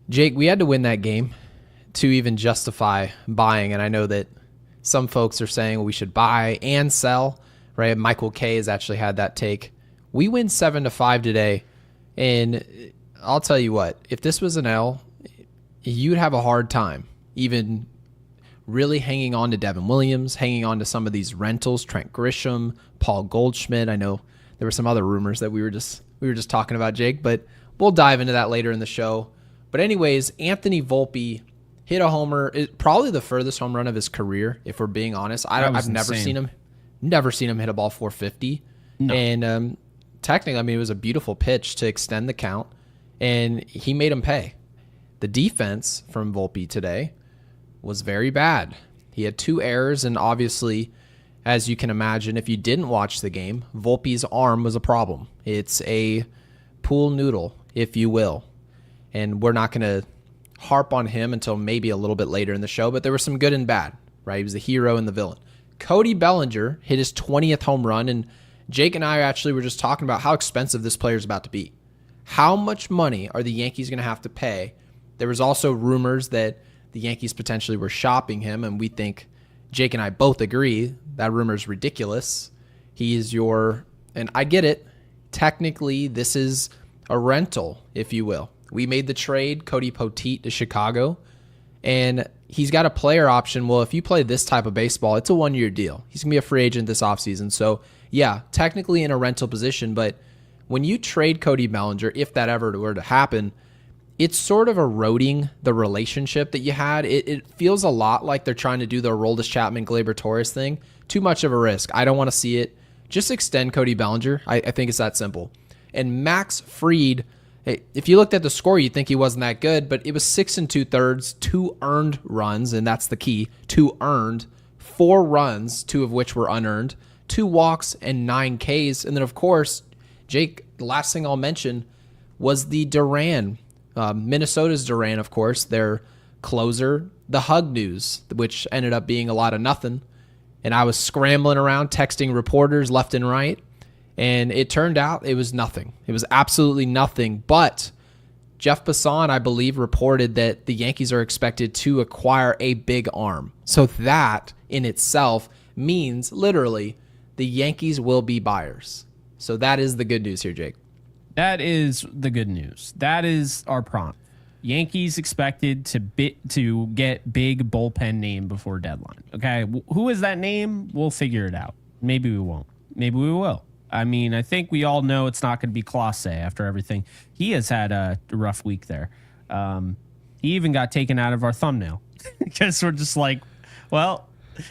Jake, we had to win that game to even justify buying, and I know that some folks are saying we should buy and sell, right? Michael K has actually had that take. We win 7-5 today, and I'll tell you what, if this was an L, you'd have a hard time even really hanging on to Devin Williams, hanging on to some of these rentals, Trent Grisham, Paul Goldschmidt. I know there were some other rumors that we were just talking about, Jake, but we'll dive into that later in the show. But anyways, Anthony Volpe hit a homer, probably the furthest home run of his career, if we're being honest. I've never seen him hit a ball 450. No. And technically, I mean, it was a beautiful pitch to extend the count, and he made him pay. The defense from Volpe today was very bad. He had 2 errors, and obviously, as you can imagine, if you didn't watch the game, Volpe's arm was a problem. It's a pool noodle, if you will. And we're not going to harp on him until maybe a little bit later in the show, but there was some good and bad, right? He was the hero and the villain. Cody Bellinger hit his 20th home run, and Jake and I actually were just talking about how expensive this player is about to be. How much money are the Yankees going to have to pay? There was also rumors that the Yankees potentially were shopping him, and we think, Jake and I both agree, that rumor is ridiculous. He is and I get it, technically this is a rental, if you will. We made the trade, Cody Poteet to Chicago, and he's got a player option. Well, if you play this type of baseball, it's a 1-year deal. He's going to be a free agent this offseason. So, yeah, technically in a rental position, but when you trade Cody Bellinger, if that ever were to happen, it's sort of eroding the relationship that you had. It feels a lot like they're trying to do the Aroldis Chapman, Gleyber Torres thing. Too much of a risk. I don't want to see it. Just extend Cody Bellinger. I think it's that simple. And Max Fried, if you looked at the score, you'd think he wasn't that good, but it was 6 2/3, 2 earned runs, and that's the key. 2 earned, 4 runs, 2 of which were unearned, 2 walks, and 9 Ks. And then, of course, Jake, the last thing I'll mention was the Duran. Minnesota's Duran, of course, their closer, the Hug News, which ended up being a lot of nothing. And I was scrambling around, texting reporters left and right. And it turned out it was nothing. It was absolutely nothing. But Jeff Passan, I believe, reported that the Yankees are expected to acquire a big arm. So that in itself means literally the Yankees will be buyers. So that is the good news here, Jake. That is the good news. That is our prompt. Yankees expected to get big bullpen name before deadline. Okay, who is that name? We'll figure it out. Maybe we won't. Maybe we will. I mean, I think we all know it's not going to be Clase after everything. He has had a rough week there. He even got taken out of our thumbnail because we're just like, well,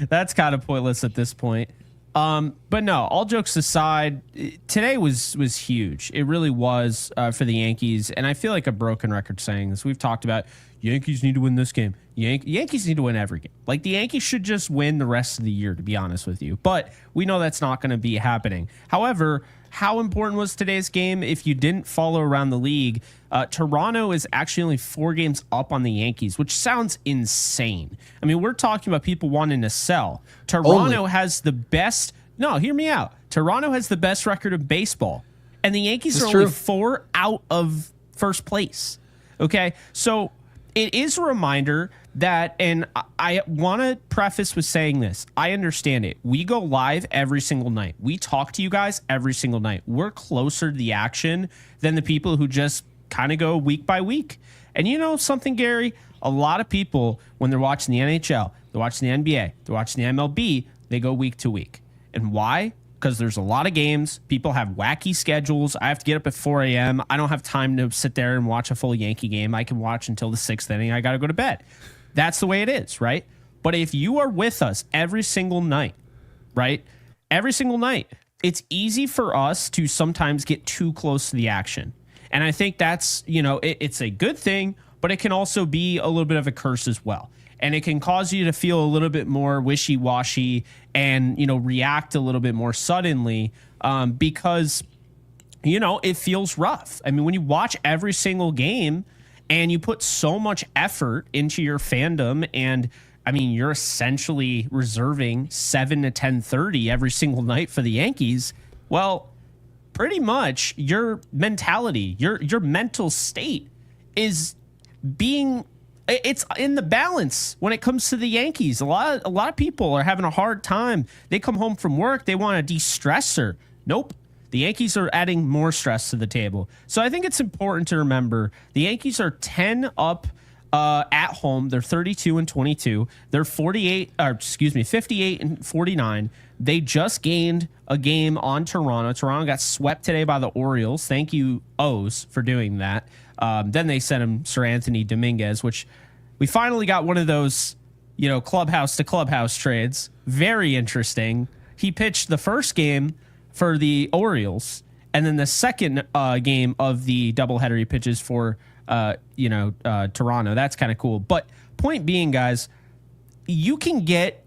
that's kind of pointless at this point. But no, all jokes aside, today was huge. It really was for the Yankees. And I feel like a broken record saying this. We've talked about Yankees need to win this game. Yankees need to win every game. Like, the Yankees should just win the rest of the year, to be honest with you. But we know that's not going to be happening. However, how important was today's game? If you didn't follow around the league, Toronto is actually only 4 games up on the Yankees, which sounds insane. I mean, we're talking about people wanting to sell. Toronto has the best. No, hear me out. Toronto has the best record of baseball, and the Yankees are only 4 out of first place. Okay, so it is a reminder that, and I want to preface with saying this. I understand it. We go live every single night. We talk to you guys every single night. We're closer to the action than the people who just kind of go week by week. And you know something, Gary? A lot of people, when they're watching the NHL, they're watching the NBA, they're watching the MLB, they go week to week. And why? Because there's a lot of games. People have wacky schedules. I have to get up at 4 a.m. I don't have time to sit there and watch a full Yankee game. I can watch until the 6th inning. I got to go to bed. That's the way it is, right? But if you are with us every single night, right? Every single night, it's easy for us to sometimes get too close to the action. And I think that's, it's a good thing, but it can also be a little bit of a curse as well. And it can cause you to feel a little bit more wishy-washy and, react a little bit more suddenly because, it feels rough. I mean, when you watch every single game and you put so much effort into your fandom and, I mean, you're essentially reserving 7 to 10:30 every single night for the Yankees, well, pretty much your mentality, your mental state is being it's in the balance when it comes to the Yankees. A lot of people are having a hard time. They come home from work, they want a de-stressor. Nope. The Yankees are adding more stress to the table. So I think it's important to remember the Yankees are 10 up at home. They're 32-22. They're 58 and 49. They just gained a game on Toronto. Toronto got swept today by the Orioles. Thank you, O's, for doing that. Then they sent him Sir Anthony Dominguez, which we finally got one of those, clubhouse to clubhouse trades. Very interesting. He pitched the first game for the Orioles, and then the second game of the doubleheader he pitches for, Toronto. That's kind of cool. But point being, guys, you can get,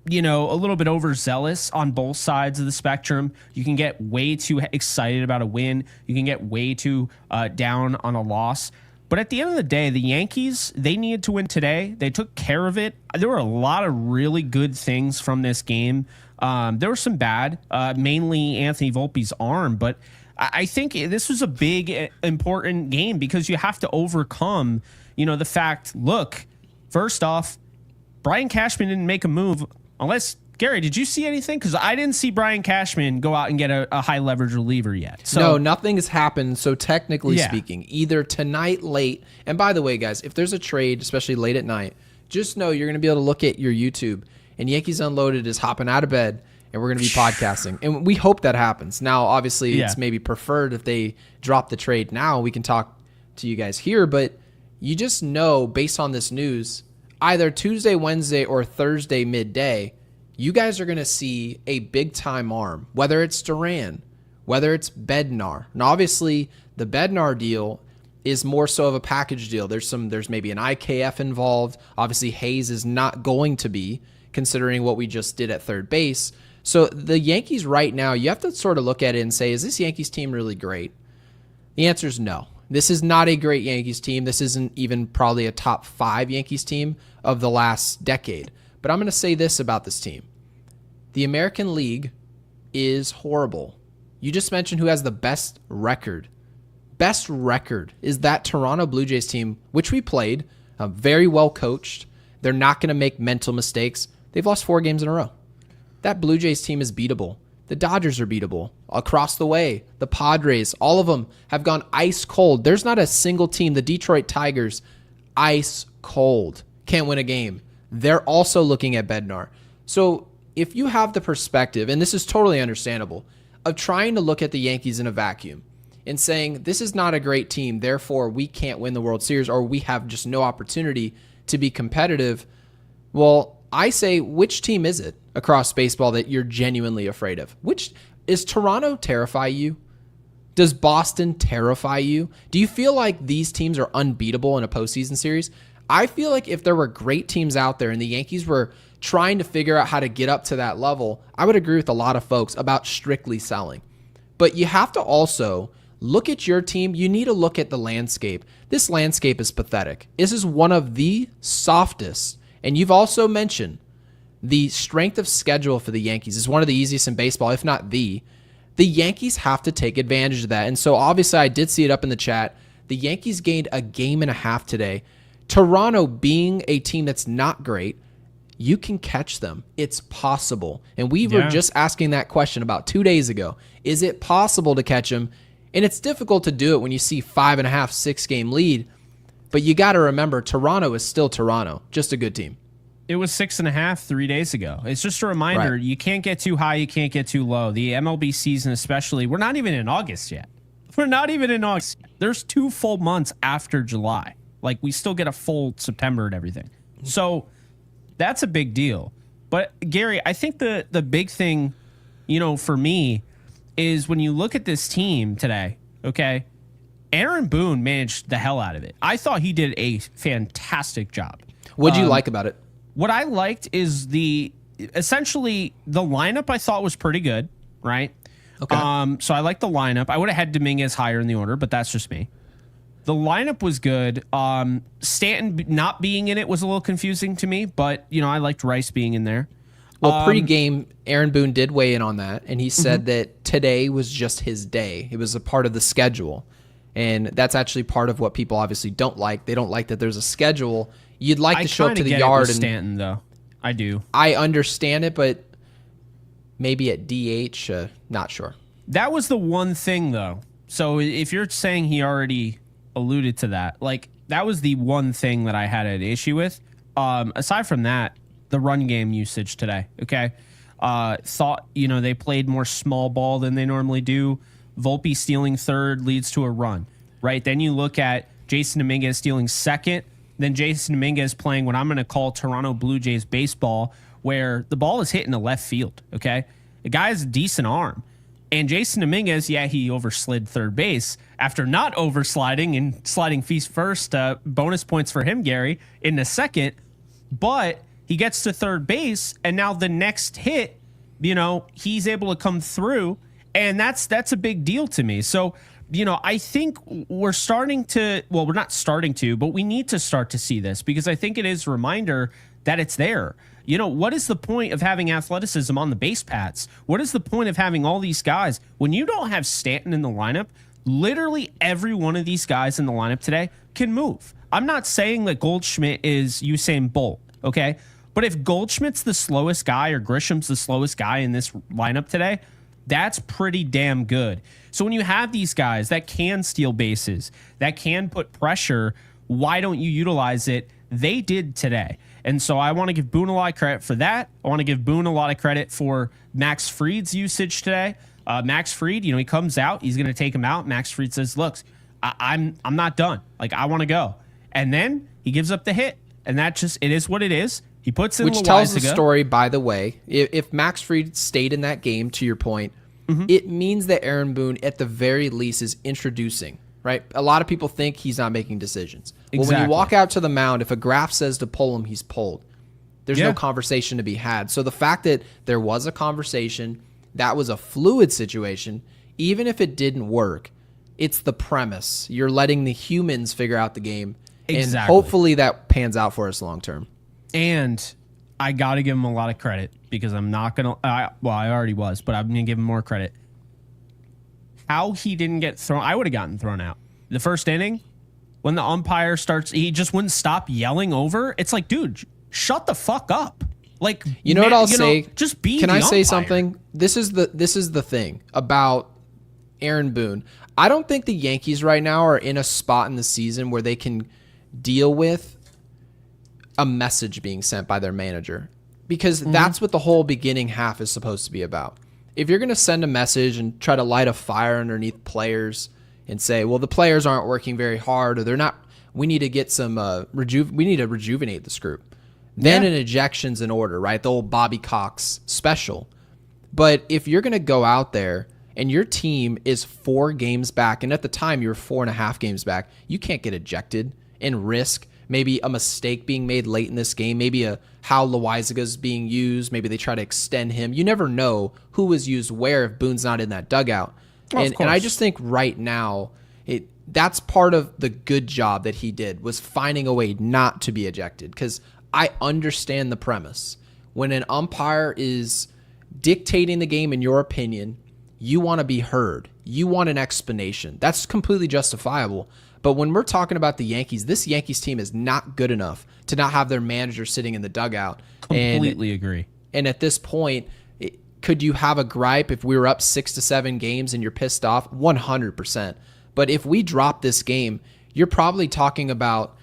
a little bit overzealous on both sides of the spectrum. You can get way too excited about a win. You can get way too down on a loss. But at the end of the day, the Yankees, they needed to win today. They took care of it. There were a lot of really good things from this game. There were some bad, mainly Anthony Volpe's arm. But I think this was a big, important game because you have to overcome, the fact, look, first off, Brian Cashman didn't make a move unless, Gary, did you see anything? Because I didn't see Brian Cashman go out and get a high leverage reliever yet. So, no, nothing has happened. So technically speaking, either tonight late, and by the way, guys, if there's a trade, especially late at night, just know you're going to be able to look at your YouTube and Yankees Unloaded is hopping out of bed and we're going to be podcasting. And we hope that happens. Now, obviously, it's maybe preferred if they drop the trade now. We can talk to you guys here, but you just know based on this news, either Tuesday, Wednesday, or Thursday midday, you guys are going to see a big-time arm, whether it's Duran, whether it's Bednar. Now, obviously, the Bednar deal is more so of a package deal. There's maybe an IKF involved. Obviously, Hayes is not going to be, considering what we just did at third base. So the Yankees right now, you have to sort of look at it and say, is this Yankees team really great? The answer is no. This is not a great Yankees team. This isn't even probably a top 5 Yankees team of the last decade. But I'm going to say this about this team. The American League is horrible. You just mentioned who has the best record. Best record is that Toronto Blue Jays team, which we played, very well coached. They're not going to make mental mistakes. They've lost 4 games in a row. That Blue Jays team is beatable. The Dodgers are beatable. Across the way, the Padres, all of them have gone ice cold. There's not a single team, the Detroit Tigers, ice cold. Can't win a game. They're also looking at Bednar. So if you have the perspective, and this is totally understandable, of trying to look at the Yankees in a vacuum and saying, this is not a great team, therefore we can't win the World Series or we have just no opportunity to be competitive, well, I say, which team is it across baseball that you're genuinely afraid of? Is Toronto terrify you? Does Boston terrify you? Do you feel like these teams are unbeatable in a postseason series? I feel like if there were great teams out there and the Yankees were trying to figure out how to get up to that level, I would agree with a lot of folks about strictly selling. But you have to also look at your team. You need to look at the landscape. This landscape is pathetic. This is one of the softest. And you've also mentioned the strength of schedule for the Yankees is one of the easiest in baseball, if not the. The Yankees have to take advantage of that. And so obviously I did see it up in the chat. The Yankees gained a game and a half today. Toronto being a team that's not great, you can catch them. It's possible. And we were just asking that question about 2 days ago. Is it possible to catch them? And it's difficult to do it when you see 5.5, 6 game lead. But you got to remember, Toronto is still Toronto. Just a good team. It was 6.5 3 days ago. It's just a reminder, right. You can't get too high, you can't get too low. The MLB season especially, we're not even in August yet. We're not even in August. There's 2 full months after July. Like, we still get a full September and everything. So that's a big deal. But, Gary, I think the big thing, for me, is when you look at this team today, okay, Aaron Boone managed the hell out of it. I thought he did a fantastic job. What did you like about it? What I liked is essentially the lineup I thought was pretty good, right? Okay. So I like the lineup. I would have had Dominguez higher in the order, but that's just me. The lineup was good. Stanton not being in it was a little confusing to me, but I liked Rice being in there. Well, pre-game, Aaron Boone did weigh in on that, and he said that today was just his day. It was a part of the schedule. And that's actually part of what people obviously don't like. They don't like that there's a schedule. You'd like to show up to the yard. Stanton, though. I do. I understand it, but maybe at DH, not sure. That was the one thing, though. So if you're saying he already alluded to that, like, that was the one thing that I had an issue with. Aside from that, the run game usage today, okay? Thought, they played more small ball than they normally do. Volpe stealing third leads to a run, right? Then you look at Jasson Dominguez stealing second, then Jasson Dominguez playing what I'm going to call Toronto Blue Jays baseball, where the ball is hitting the left field, okay? The guy has a decent arm. And Jasson Dominguez, he overslid third base after not oversliding and sliding feet first. Bonus points for him, Gary, in the second. But he gets to third base, and now the next hit, he's able to come through, and that's a big deal to me. So, I think we're starting to, well, we're not starting to, but we need to start to see this, because I think it is a reminder that it's there. What is the point of having athleticism on the base paths? What is the point of having all these guys when you don't have Stanton in the lineup? Literally every one of these guys in the lineup today can move. I'm not saying that Goldschmidt is Usain Bolt, okay? But if Goldschmidt's the slowest guy or Grisham's the slowest guy in this lineup today, that's pretty damn good. So when you have these guys that can steal bases, that can put pressure, why don't you utilize it? They did today. And so I want to give Boone a lot of credit for that. I want to give Boone a lot of credit for Max Fried's usage today. Max Fried, he comes out, he's going to take him out. Max Fried says, look, I'm not done. Like, I want to go. And then he gives up the hit. And that it is what it is. He puts in Which tells the story, by the way. If Max Fried stayed in that game, to your point, it means that Aaron Boone, at the very least, is introducing, right? A lot of people think he's not making decisions. Exactly. Well, when you walk out to the mound, if a graph says to pull him, he's pulled. There's no conversation to be had. So the fact that there was a conversation, that was a fluid situation, even if it didn't work, it's the premise. You're letting the humans figure out the game. Exactly. And hopefully that pans out for us long term. And I got to give him a lot of credit, because I'm not going to, I already was, but I'm going to give him more credit. How he didn't get thrown, I would have gotten thrown out. The first inning, when the umpire starts, he just wouldn't stop yelling over. It's like, dude, shut the fuck up. Like, what I'll say? Just be Can the I say umpire. something? This is the thing about Aaron Boone. I don't think the Yankees right now are in a spot in the season where they can deal with a message being sent by their manager, because that's what the whole beginning half is supposed to be about. If you're going to send a message and try to light a fire underneath players and say, well, the players aren't working very hard, or they're not, we need to get some we need to rejuvenate this group, then an ejection's in order, right? The old Bobby Cox special. But if you're going to go out there and your team is 4 games back, and at the time you were 4.5 games back, you can't get ejected and risk maybe a mistake being made late in this game, maybe how Loaizaga's being used, maybe they try to extend him. You never know who was used where if Boone's not in that dugout. And I just think right now, that's part of the good job that he did, was finding a way not to be ejected, because I understand the premise. When an umpire is dictating the game in your opinion, you want to be heard. You want an explanation. That's completely justifiable. But when we're talking about the Yankees, this Yankees team is not good enough to not have their manager sitting in the dugout. Completely agree. And at this point, could you have a gripe if we were up 6 to 7 games and you're pissed off? 100%. But if we drop this game, you're probably talking about,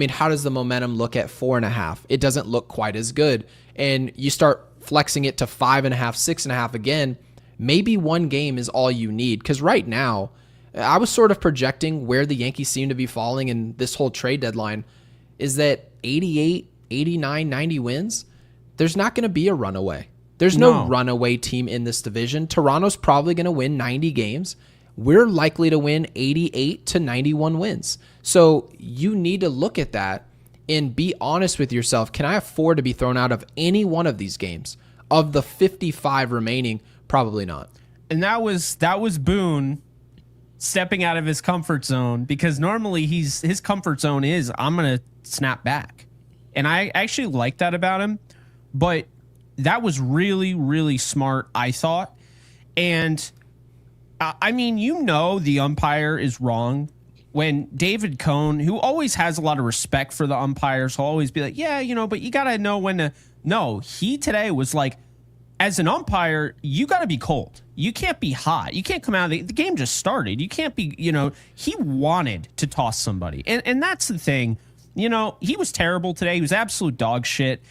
how does the momentum look at 4.5? It doesn't look quite as good. And you start flexing it to 5.5, 6.5 again. Maybe one game is all you need. Because right now, I was sort of projecting where the Yankees seem to be falling in this whole trade deadline, is that 88, 89, 90 wins, there's not going to be a runaway. There's no runaway team in this division. Toronto's probably going to win 90 games. We're likely to win 88 to 91 wins. So you need to look at that and be honest with yourself. Can I afford to be thrown out of any one of these games? Of the 55 remaining, probably not. And that was Boone stepping out of his comfort zone, because normally his comfort zone is, I'm going to snap back. And I actually like that about him, but that was really, really smart, I thought. And the umpire is wrong, when David Cohn, who always has a lot of respect for the umpires, will always be like, yeah, but you got to know when to. No, he today was like, as an umpire, you got to be cold. You can't be hot. You can't come out. The game just started. You can't be, he wanted to toss somebody. And that's the thing. He was terrible today. He was absolute dog shit.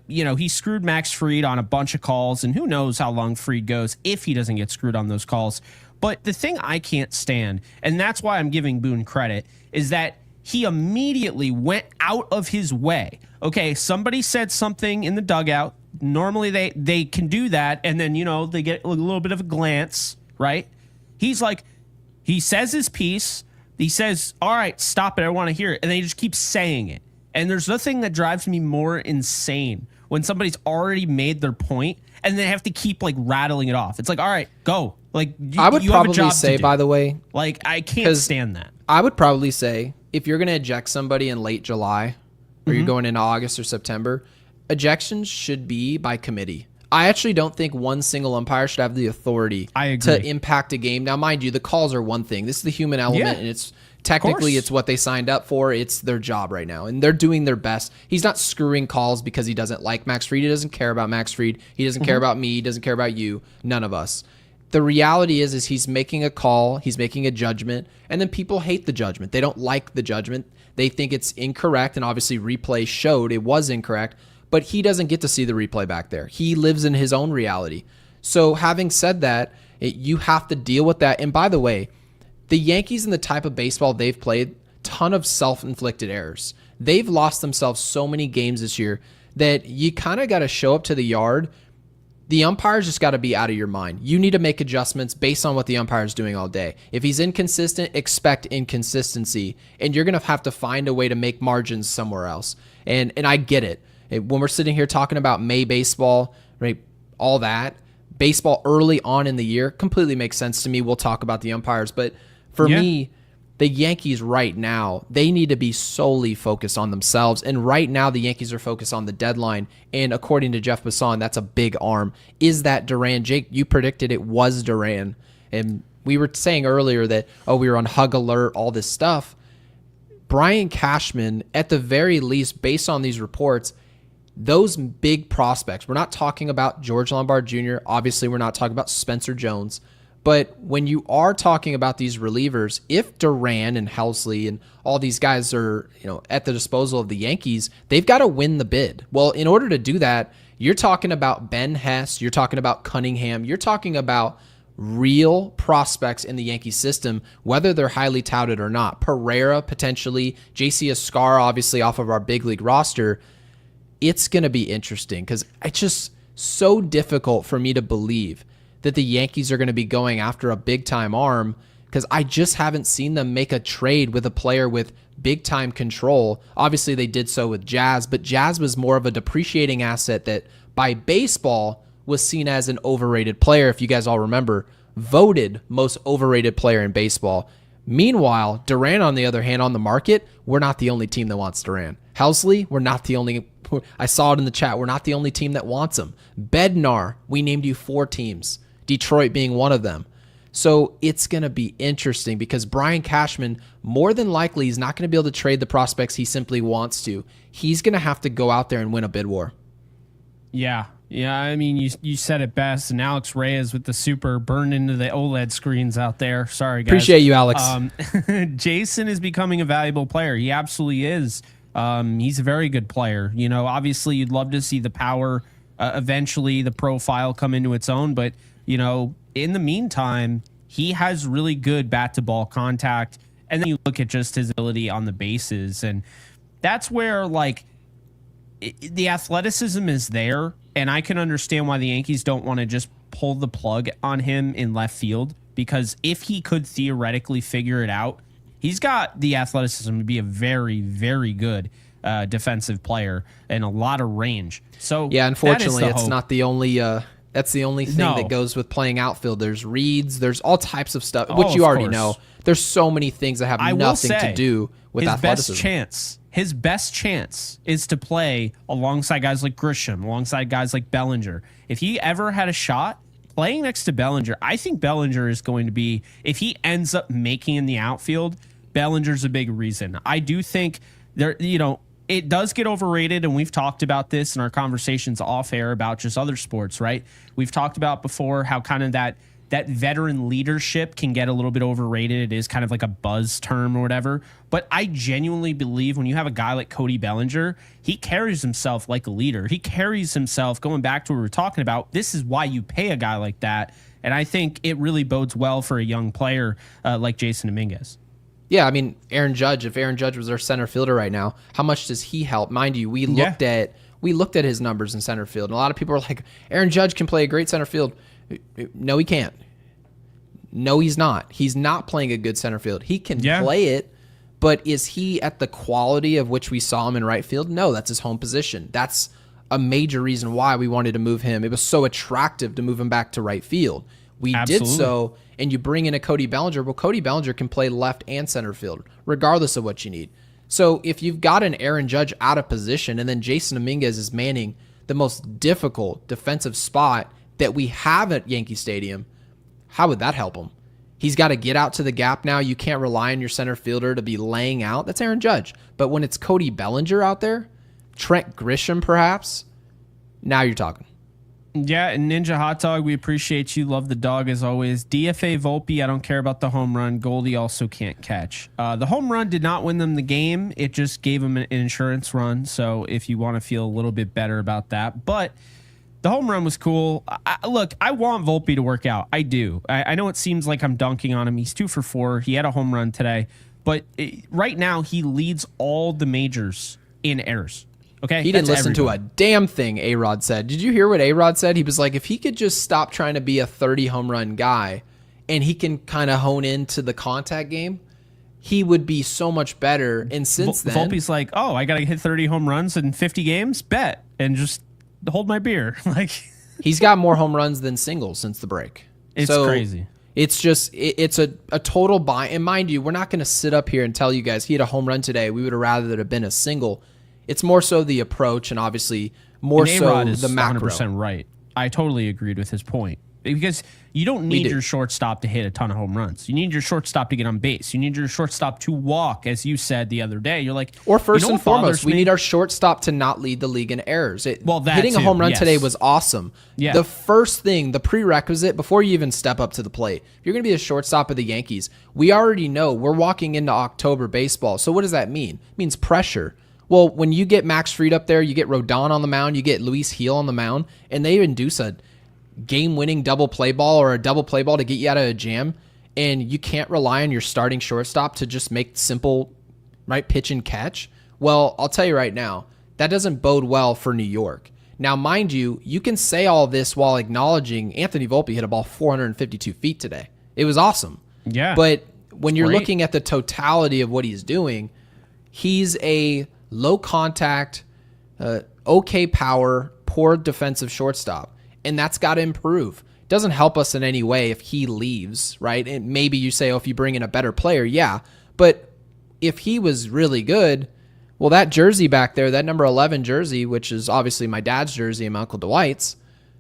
He screwed Max Fried on a bunch of calls, and who knows how long Fried goes if he doesn't get screwed on those calls. But the thing I can't stand, and that's why I'm giving Boone credit, is that he immediately went out of his way. Okay, somebody said something in the dugout. Normally they can do that, and then, they get a little bit of a glance, right? He's like, he says his piece. He says, all right, stop it. I want to hear it. And then he just keeps saying it. And there's nothing that drives me more insane when somebody's already made their point and they have to keep like rattling it off. It's like, all right, go. Like, I would probably say, by the way, like, I can't stand that. I would probably say if you're going to eject somebody in late July or you're going into August or September, ejections should be by committee. I actually don't think one single umpire should have the authority to impact a game. Now, mind you, the calls are one thing. This is the human element, and it's technically it's what they signed up for. It's their job right now, and they're doing their best. He's not screwing calls because he doesn't like Max Fried. He doesn't care about Max Fried. He doesn't care about me. He doesn't care about you. None of us. The reality is he's making a call. He's making a judgment, and then people hate the judgment. They don't like the judgment. They think it's incorrect, and obviously replay showed it was incorrect. But he doesn't get to see the replay back there. He lives in his own reality. So having said that, you have to deal with that. And by the way, the Yankees and the type of baseball they've played, ton of self-inflicted errors. They've lost themselves so many games this year that you kind of got to show up to the yard. The umpires just got to be out of your mind. You need to make adjustments based on what the umpire is doing all day. If he's inconsistent, expect inconsistency. And you're going to have to find a way to make margins somewhere else. And I get it. When we're sitting here talking about May baseball, right, all that, baseball early on in the year completely makes sense to me. We'll talk about the umpires. But for me, the Yankees right now, they need to be solely focused on themselves. And right now, the Yankees are focused on the deadline. And according to Jeff Bassan, that's a big arm. Is that Duran? Jake, you predicted it was Duran. And we were saying earlier that, we were on hug alert, all this stuff. Brian Cashman, at the very least, based on these reports, those big prospects, we're not talking about George Lombard Jr., obviously we're not talking about Spencer Jones, but when you are talking about these relievers, if Duran and Helsley and all these guys are, at the disposal of the Yankees, they've got to win the bid. Well, in order to do that, you're talking about Ben Hess, you're talking about Cunningham, you're talking about real prospects in the Yankee system, whether they're highly touted or not. Pereira, potentially, JC Escar, obviously off of our big league roster. It's going to be interesting because it's just so difficult for me to believe that the Yankees are going to be going after a big-time arm because I just haven't seen them make a trade with a player with big-time control. Obviously, they did so with Jazz, but Jazz was more of a depreciating asset that by baseball was seen as an overrated player. If you guys all remember, voted most overrated player in baseball. Meanwhile, Duran, on the other hand, on the market, we're not the only team that wants Duran. Helsley, we're not the only. I saw it in the chat. We're not the only team that wants him. Bednar, we named you 4 teams, Detroit being one of them. So it's going to be interesting because Brian Cashman, more than likely, is not going to be able to trade the prospects he simply wants to. He's going to have to go out there and win a bid war. Yeah. I mean, you said it best. And Alex Reyes with the super burned into the OLED screens out there. Sorry, guys. Appreciate you, Alex. Jasson is becoming a valuable player. He absolutely is. He's a very good player. Obviously you'd love to see the power, eventually the profile come into its own. But, in the meantime, he has really good bat to ball contact. And then you look at just his ability on the bases. And that's where the athleticism is there. And I can understand why the Yankees don't want to just pull the plug on him in left field, because if he could theoretically figure it out, he's got the athleticism to be a very, very good defensive player and a lot of range. So yeah, unfortunately, it's not the only. That's the only thing that goes with playing outfield. There's reads. There's all types of stuff, which you already know. There's so many things that have nothing to do with athleticism. His best chance is to play alongside guys like Grisham, alongside guys like Bellinger. If he ever had a shot playing next to Bellinger, I think Bellinger is going to be, if he ends up making in the outfield, Bellinger's a big reason. I do think there, it does get overrated, and we've talked about this in our conversations off air about just other sports, right? We've talked about before how kind of that veteran leadership can get a little bit overrated. It is kind of like a buzz term or whatever. But I genuinely believe when you have a guy like Cody Bellinger, he carries himself like a leader. He carries himself, going back to what we were talking about, this is why you pay a guy like that. And I think it really bodes well for a young player like Jasson Dominguez. Yeah, I mean, Aaron Judge, if Aaron Judge was our center fielder right now, how much does he help? Mind you, we looked at his numbers in center field, and a lot of people are like, Aaron Judge can play a great center field. No, he can't. No, he's not. He's not playing a good center field. He can play it, but is he at the quality of which we saw him in right field? No, that's his home position. That's a major reason why we wanted to move him. It was so attractive to move him back to right field. We did so, and you bring in a Cody Bellinger. Well, Cody Bellinger can play left and center field, regardless of what you need. So if you've got an Aaron Judge out of position, and then Jasson Dominguez is manning the most difficult defensive spot that we have at Yankee Stadium, how would that help him? He's got to get out to the gap now. You can't rely on your center fielder to be laying out. That's Aaron Judge. But when it's Cody Bellinger out there, Trent Grisham perhaps, now you're talking. Yeah, and Ninja Hot Dog, we appreciate you. Love the dog as always. DFA Volpe, I don't care about the home run. Goldie also can't catch. The home run did not win them the game. It just gave them an insurance run. So if you want to feel a little bit better about that. But the home run was cool. Look, I want Volpe to work out. I do. I know it seems like I'm dunking on him. He's 2 for 4. He had a home run today. But right now, he leads all the majors in errors. Okay, he didn't listen to a damn thing A-Rod said. Did you hear what A-Rod said? He was like, if he could just stop trying to be a 30 home run guy and he can kind of hone into the contact game, he would be so much better. And since then, Volpe's like, oh, I got to hit 30 home runs in 50 games? Bet. And just hold my beer. Like, he's got more home runs than singles since the break. It's crazy. It's just, it's a total buy. And mind you, we're not going to sit up here and tell you guys he had a home run today. We would have rather that have been a single. It's more so the approach and obviously more so the macro. 100% right. I totally agreed with his point. Because you don't need your shortstop to hit a ton of home runs. You need your shortstop to get on base. You need your shortstop to walk, as you said the other day. You're like, or first and foremost, we need our shortstop to not lead the league in errors. Hitting a home run today was awesome. Yeah. The first thing, the prerequisite, before you even step up to the plate, if you're going to be the shortstop of the Yankees, we already know we're walking into October baseball. So what does that mean? It means pressure. Well, when you get Max Fried up there, you get Rodon on the mound, you get Luis Gil on the mound, and they induce a game-winning double play ball or a double play ball to get you out of a jam, and you can't rely on your starting shortstop to just make simple pitch and catch. Well, I'll tell you right now, that doesn't bode well for New York. Now, mind you, you can say all this while acknowledging Anthony Volpe hit a ball 452 feet today. It was awesome. Yeah. But when you're looking at the totality of what he's doing, he's a low contact, okay power, poor defensive shortstop. And that's got to improve. Doesn't help us in any way if he leaves, right? And maybe you say, oh, if you bring in a better player, yeah. But if he was really good, well, that jersey back there, that number 11 jersey, which is obviously my dad's jersey and my Uncle Dwight's,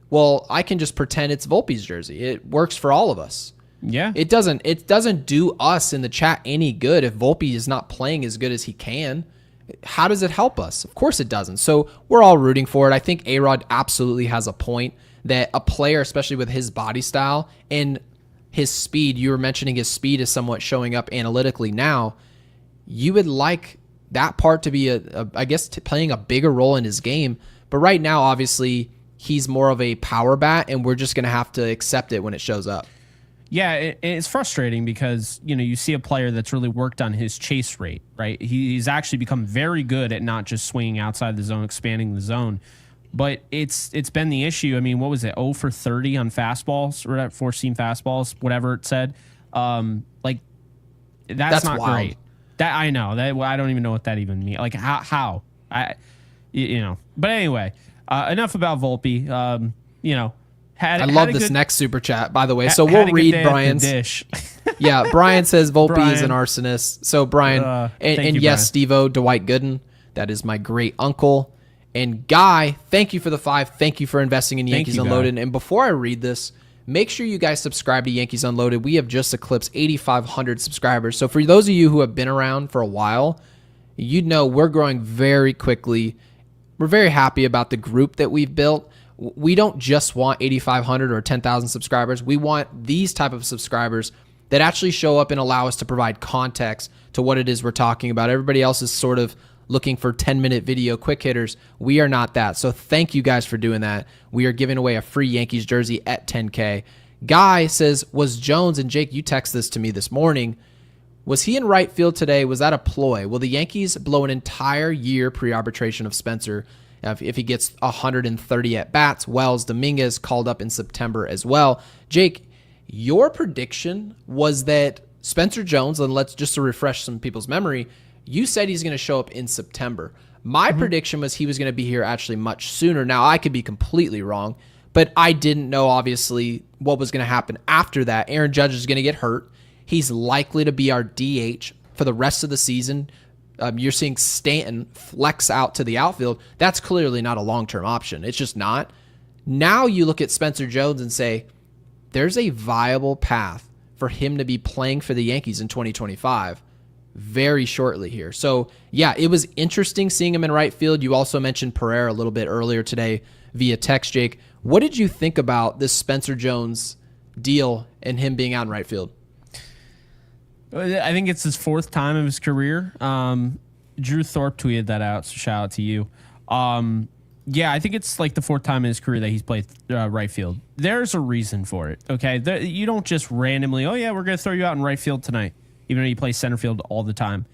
well, I can just pretend it's Volpe's jersey. It works for all of us. Yeah. It doesn't do us in the chat any good if Volpe is not playing as good as he can. How does it help us? Of course it doesn't. So we're all rooting for it. I think A-Rod absolutely has a point that a player, especially with his body style and his speed, you were mentioning his speed is somewhat showing up analytically now, you would like that part to be, playing a bigger role in his game. But right now, obviously, he's more of a power bat, and we're just going to have to accept it when it shows up. Yeah, it's frustrating because, you see a player that's really worked on his chase rate, right? He's actually become very good at not just swinging outside the zone, expanding the zone. But it's been the issue. I mean, what was it? 0 for 30 on fastballs or four-seam fastballs, whatever it said. That's not wild. Great. That I know. That I don't even know what that even means. Like how? But anyway, enough about Volpe. I love this next super chat, by the way. So we'll read Brian's. Yeah, Brian says Volpe is an arsonist. So Brian, yes, Steve-O, Dwight Gooden. That is my great uncle. And Guy, thank you for the 5. Thank you for investing in Yankees Unloaded. And before I read this, make sure you guys subscribe to Yankees Unloaded. We have just eclipsed 8,500 subscribers. So for those of you who have been around for a while, you know we're growing very quickly. We're very happy about the group that we've built. We don't just want 8,500 or 10,000 subscribers. We want these type of subscribers that actually show up and allow us to provide context to what it is we're talking about. Everybody else is sort of looking for 10-minute video quick hitters. We are not that. So thank you guys for doing that. We are giving away a free Yankees jersey at 10K. Guy says, was Jones, and Jake, you text this to me this morning, was he in right field today? Was that a ploy? Will the Yankees blow an entire year pre-arbitration of Spencer if he gets 130 at-bats? Wells, Dominguez called up in September as well. Jake, your prediction was that Spencer Jones, and let's just to refresh some people's memory, you said he's going to show up in September. My prediction was he was going to be here actually much sooner. Now, I could be completely wrong, but I didn't know, obviously, what was going to happen after that. Aaron Judge is going to get hurt. He's likely to be our DH for the rest of the season. You're seeing Stanton flex out to the outfield. That's clearly not a long-term option. It's just not. Now you look at Spencer Jones and say, there's a viable path for him to be playing for the Yankees in 2025 very shortly here. So, yeah, it was interesting seeing him in right field. You also mentioned Pereira a little bit earlier today via text, Jake. What did you think about this Spencer Jones deal and him being out in right field? I think it's his fourth time of his career. Drew Thorpe tweeted that out, so shout out to you. Yeah, I think it's like the fourth time in his career that he's played right field. There's a reason for it, okay? You don't just randomly, oh, yeah, we're going to throw you out in right field tonight, even though you play center field all the time.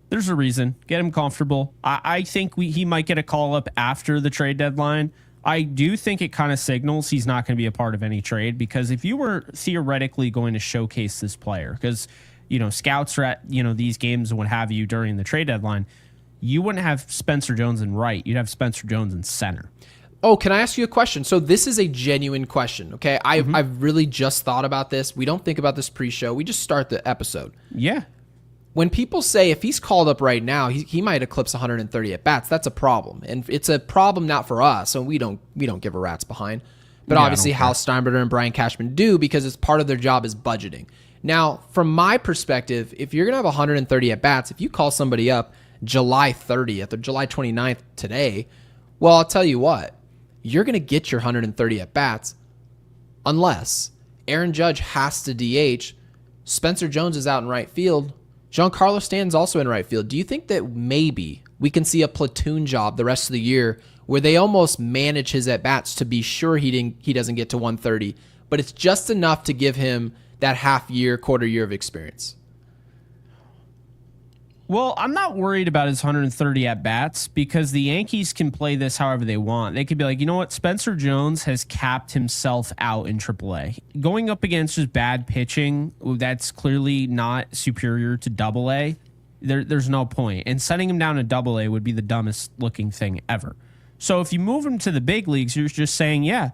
There's a reason. Get him comfortable. I think he might get a call-up after the trade deadline. I do think it kind of signals he's not going to be a part of any trade, because if you were theoretically going to showcase this player, because, you know, scouts are at, you know, these games and what have you during the trade deadline, you wouldn't have Spencer Jones in right. You'd have Spencer Jones in center. Oh, can I ask you a question? So this is a genuine question, okay? I've really just thought about this. We don't think about this pre-show. We just start the episode. Yeah. When people say if he's called up right now, he might eclipse 130 at-bats, that's a problem. And it's a problem not for us, and we don't give a rat's behind. But yeah, obviously Hal Steinbrenner and Brian Cashman do, because it's part of their job is budgeting. Now, from my perspective, if you're going to have 130 at-bats, if you call somebody up July 30th or July 29th today, well, I'll tell you what, you're going to get your 130 at-bats unless Aaron Judge has to DH, Spencer Jones is out in right field, Giancarlo Stanton's also in right field. Do you think that maybe we can see a platoon job the rest of the year where they almost manage his at-bats to be sure he doesn't get to 130, but it's just enough to give him that half year, quarter year of experience? Well, I'm not worried about his 130 at-bats, because the Yankees can play this however they want. They could be like, you know what? Spencer Jones has capped himself out in AAA. Going up against just bad pitching, that's clearly not superior to AA. There's no point. And sending him down to AA would be the dumbest looking thing ever. So if you move him to the big leagues, you're just saying, yeah,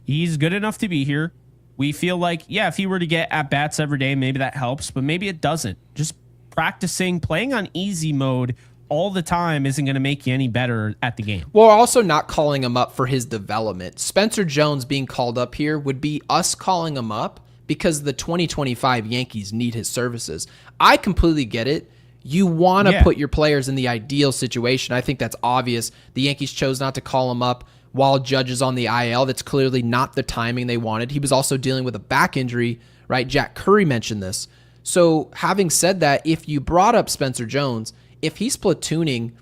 he's good enough to be here. We feel like, yeah, if he were to get at-bats every day, maybe that helps, but maybe it doesn't. Just practicing, playing on easy mode all the time isn't going to make you any better at the game. Well, also not calling him up for his development. Spencer Jones being called up here would be us calling him up because the 2025 Yankees need his services. I completely get it. You want to put your players in the ideal situation. I think that's obvious. The Yankees chose not to call him up while Judge is on the IL. That's clearly not the timing they wanted. He was also dealing with a back injury, right? Jack Curry mentioned this. So having said that, if you brought up Spencer Jones, if he's platooning,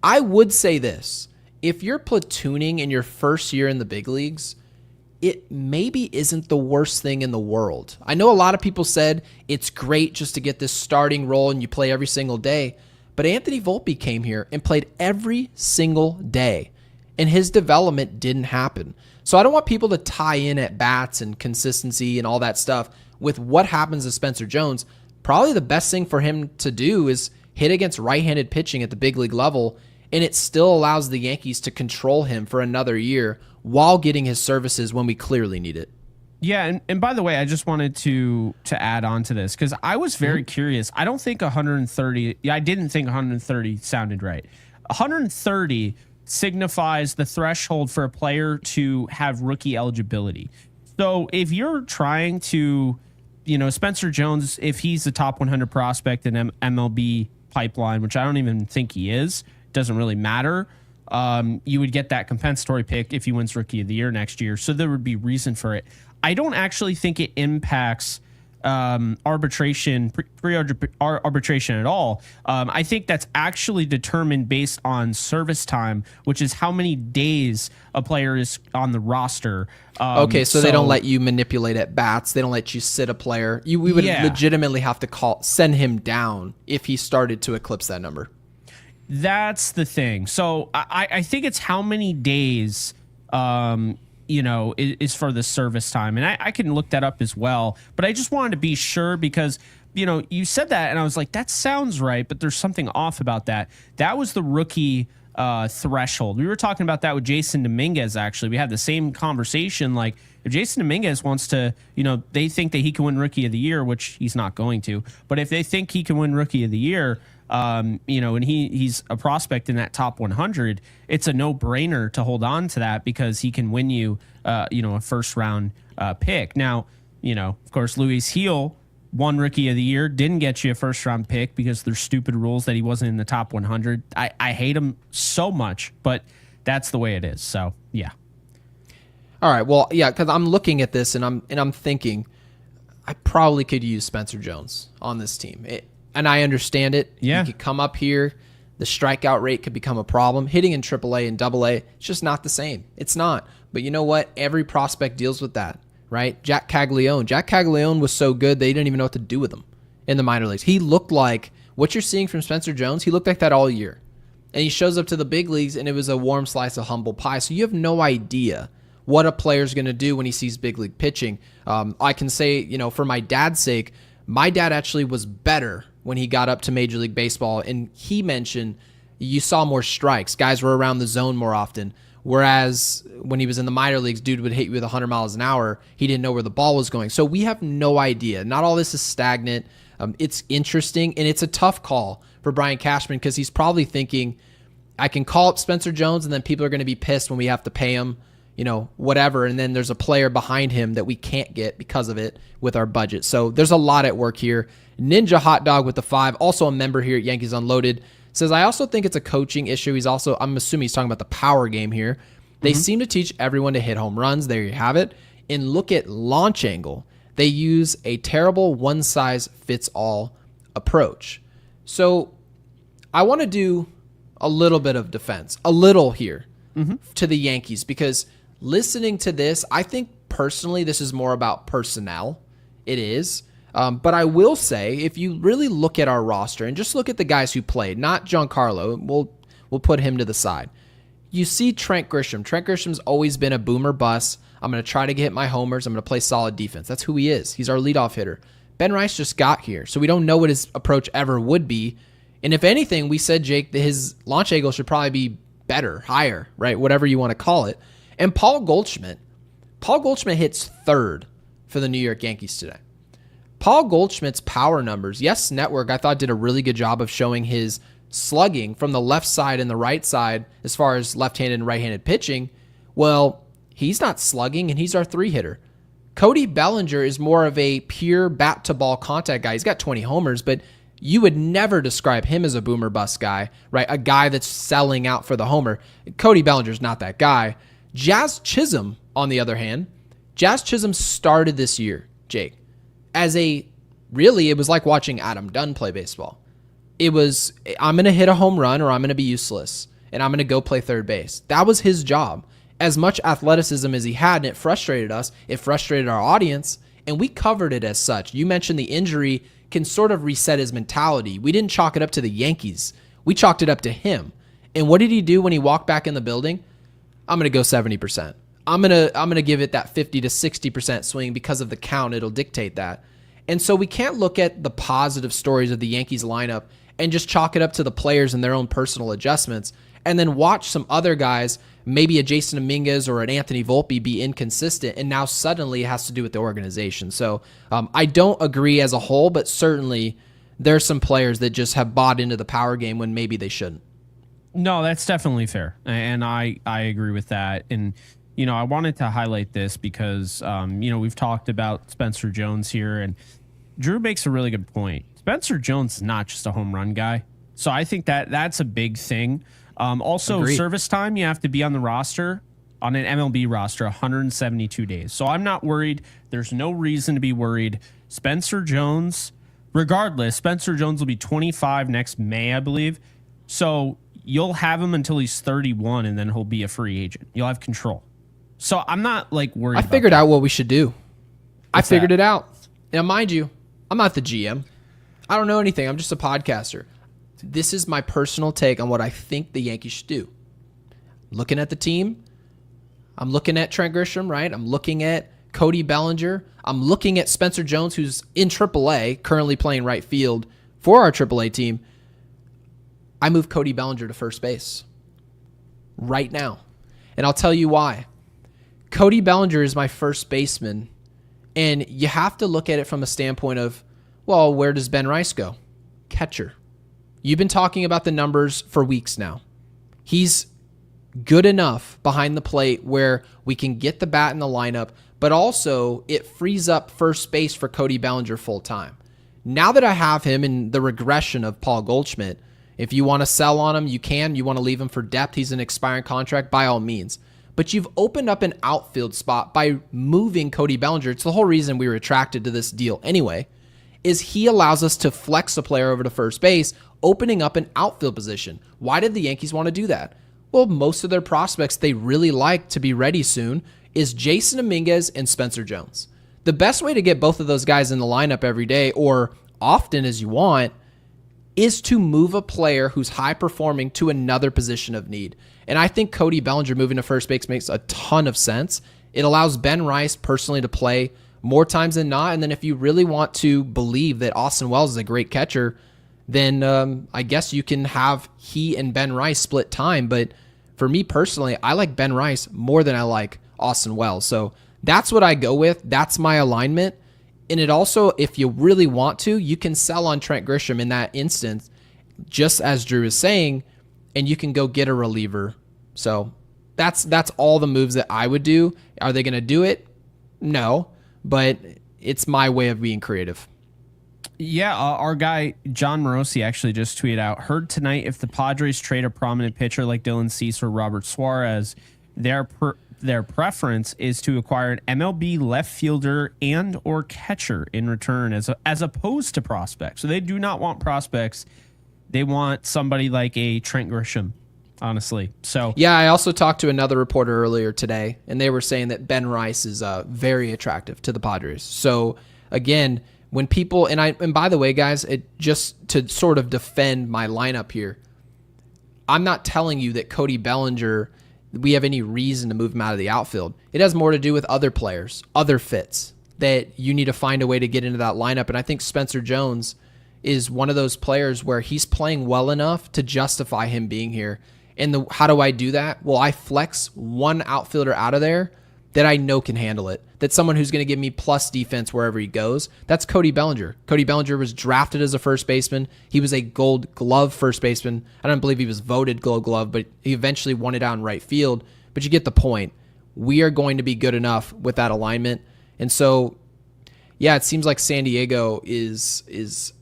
I would say this. If you're platooning in your first year in the big leagues, it maybe isn't the worst thing in the world. I know a lot of people said it's great just to get this starting role and you play every single day, but Anthony Volpe came here and played every single day, and his development didn't happen. So I don't want people to tie in at bats and consistency and all that stuff with what happens to Spencer Jones. Probably the best thing for him to do is hit against right-handed pitching at the big league level, and it still allows the Yankees to control him for another year while getting his services when we clearly need it. Yeah, and by the way, I just wanted to add on to this, because I was very curious. I don't think 130, I didn't think 130 sounded right. 130 signifies the threshold for a player to have rookie eligibility. So if you're trying to, Spencer Jones, if he's a top 100 prospect in MLB pipeline, which I don't even think he is, doesn't really matter. You would get that compensatory pick if he wins Rookie of the Year next year. So there would be reason for it. I don't actually think it impacts arbitration at all. I think that's actually determined based on service time, which is how many days a player is on the roster. Okay, so they don't let you manipulate at bats. They don't let you sit a player. We would legitimately have to send him down if he started to eclipse that number. That's the thing. So I think it's how many days is for the service time. And I can look that up as well. But I just wanted to be sure because, you said that and I was like, that sounds right, but there's something off about that. That was the rookie threshold. We were talking about that with Jasson Dominguez, actually. We had the same conversation. Like, if Jasson Dominguez wants to, they think that he can win Rookie of the Year, which he's not going to. But if they think he can win Rookie of the Year, and he's a prospect in that top 100, it's a no-brainer to hold on to that because he can win you, a first-round pick. Now, of course, Luis Gil won Rookie of the Year, didn't get you a first-round pick because there's stupid rules that he wasn't in the top 100. I hate him so much, but that's the way it is. So, yeah. All right, well, yeah, because I'm looking at this and I'm thinking I probably could use Spencer Jones on this team. And I understand it. Yeah. He could come up here. The strikeout rate could become a problem. Hitting in AAA and AA, it's just not the same. It's not. But you know what? Every prospect deals with that, right? Jack Caglione was so good they didn't even know what to do with him in the minor leagues. He looked like what you're seeing from Spencer Jones. He looked like that all year. And he shows up to the big leagues, and it was a warm slice of humble pie. So you have no idea what a player's going to do when he sees big league pitching. I can say, for my dad's sake, my dad actually was better when he got up to Major League Baseball, and he mentioned you saw more strikes. Guys were around the zone more often, whereas when he was in the minor leagues, dude would hit you with 100 miles an hour. He didn't know where the ball was going. So we have no idea. Not all this is stagnant. It's interesting, and it's a tough call for Brian Cashman because he's probably thinking, I can call up Spencer Jones, and then people are going to be pissed when we have to pay him, whatever. And then there's a player behind him that we can't get because of it with our budget. So there's a lot at work here. Ninja Hot Dog with the 5, also a member here at Yankees Unloaded, says, I also think it's a coaching issue. I'm assuming he's talking about the power game here. They seem to teach everyone to hit home runs. There you have it. And look at launch angle. They use a terrible one-size-fits-all approach. So I want to do a little bit of defense, a little here to the Yankees, because listening to this, I think personally this is more about personnel. It is. But I will say, if you really look at our roster and just look at the guys who played, not Giancarlo, we'll put him to the side. You see Trent Grisham. Trent Grisham's always been a boomer bust. I'm going to try to get my homers. I'm going to play solid defense. That's who he is. He's our leadoff hitter. Ben Rice just got here, so we don't know what his approach ever would be. And if anything, we said, Jake, that his launch angle should probably be better, higher, right? Whatever you want to call it. And Paul Goldschmidt hits third for the New York Yankees today. Paul Goldschmidt's power numbers, Yes Network, I thought did a really good job of showing his slugging from the left side and the right side as far as left-handed and right-handed pitching. Well, he's not slugging, and he's our 3-hitter. Cody Bellinger is more of a pure bat-to-ball contact guy. He's got 20 homers, but you would never describe him as a boomer bust guy, right? A guy that's selling out for the homer. Cody Bellinger's not that guy. Jazz Chisholm, on the other hand, Jazz Chisholm started this year, Jake, really, it was like watching Adam Dunn play baseball. It was, I'm going to hit a home run or I'm going to be useless, and I'm going to go play third base. That was his job. As much athleticism as he had, and it frustrated us, it frustrated our audience, and we covered it as such. You mentioned the injury can sort of reset his mentality. We didn't chalk it up to the Yankees. We chalked it up to him. And what did he do when he walked back in the building? I'm going to go 70%. I'm gonna give it that 50 to 60% swing because of the count. It'll dictate that. And so we can't look at the positive stories of the Yankees lineup and just chalk it up to the players and their own personal adjustments, and then watch some other guys, maybe a Jasson Dominguez or an Anthony Volpe, be inconsistent, and now suddenly it has to do with the organization. So I don't agree as a whole, but certainly there's some players that just have bought into the power game when maybe they shouldn't. No, that's definitely fair, and I agree with that. And I wanted to highlight this because, we've talked about Spencer Jones here, and Drew makes a really good point. Spencer Jones is not just a home run guy. So I think that's a big thing. Also, Agreed. Service time, you have to be on the roster, on an MLB roster, 172 days. So I'm not worried. There's no reason to be worried. Spencer Jones, regardless, Spencer Jones will be 25 next May, I believe. So you'll have him until he's 31, and then he'll be a free agent. You'll have control. So I'm not worried. I figured out what we should do. What's I figured that? it out. Now, mind you, I'm not the GM. I don't know anything. I'm just a podcaster. This is my personal take on what I think the Yankees should do. Looking at the team, I'm looking at Trent Grisham, right? I'm looking at Cody Bellinger. I'm looking at Spencer Jones, who's in AAA, currently playing right field for our AAA team. I move Cody Bellinger to first base right now. And I'll tell you why. Cody Bellinger is my first baseman, and you have to look at it from a standpoint of, well, where does Ben Rice go? Catcher. You've been talking about the numbers for weeks now. He's good enough behind the plate where we can get the bat in the lineup, but also it frees up first base for Cody Bellinger full time. Now that I have him in the regression of Paul Goldschmidt, if you want to sell on him, you can. You want to leave him for depth, he's an expiring contract, by all means. But you've opened up an outfield spot by moving Cody Bellinger. It's the whole reason we were attracted to this deal anyway, is he allows us to flex a player over to first base, opening up an outfield position. Why did the Yankees want to do that? Well, most of their prospects they really like to be ready soon is Jasson Dominguez and Spencer Jones. The best way to get both of those guys in the lineup every day or often as you want is to move a player who's high performing to another position of need. And I think Cody Bellinger moving to first base makes a ton of sense. It allows Ben Rice personally to play more times than not. And then if you really want to believe that Austin Wells is a great catcher, then I guess you can have he and Ben Rice split time. But for me personally, I like Ben Rice more than I like Austin Wells. So that's what I go with. That's my alignment. And it also, if you really want to, you can sell on Trent Grisham in that instance, just as Drew is saying, and you can go get a reliever. So that's all the moves that I would do. Are they going to do it? No, but it's my way of being creative. Yeah, our guy John Morosi actually just tweeted out, heard tonight if the Padres trade a prominent pitcher like Dylan Cease or Robert Suarez, their preference is to acquire an MLB left fielder and or catcher in return as opposed to prospects. So they do not want prospects. They want somebody like a Trent Grisham, honestly. So yeah, I also talked to another reporter earlier today, and they were saying that Ben Rice is very attractive to the Padres. So again, when people and by the way, guys, it just to sort of defend my lineup here, I'm not telling you that Cody Bellinger, we have any reason to move him out of the outfield. It has more to do with other players, other fits that you need to find a way to get into that lineup. And I think Spencer Jones is one of those players where he's playing well enough to justify him being here. And how do I do that? Well, I flex one outfielder out of there that I know can handle it. That's someone who's going to give me plus defense wherever he goes. That's Cody Bellinger. Cody Bellinger was drafted as a first baseman. He was a Gold Glove first baseman. I don't believe he was voted Gold Glove, but he eventually won it out in right field. But you get the point. We are going to be good enough with that alignment. And so, yeah, it seems like San Diego is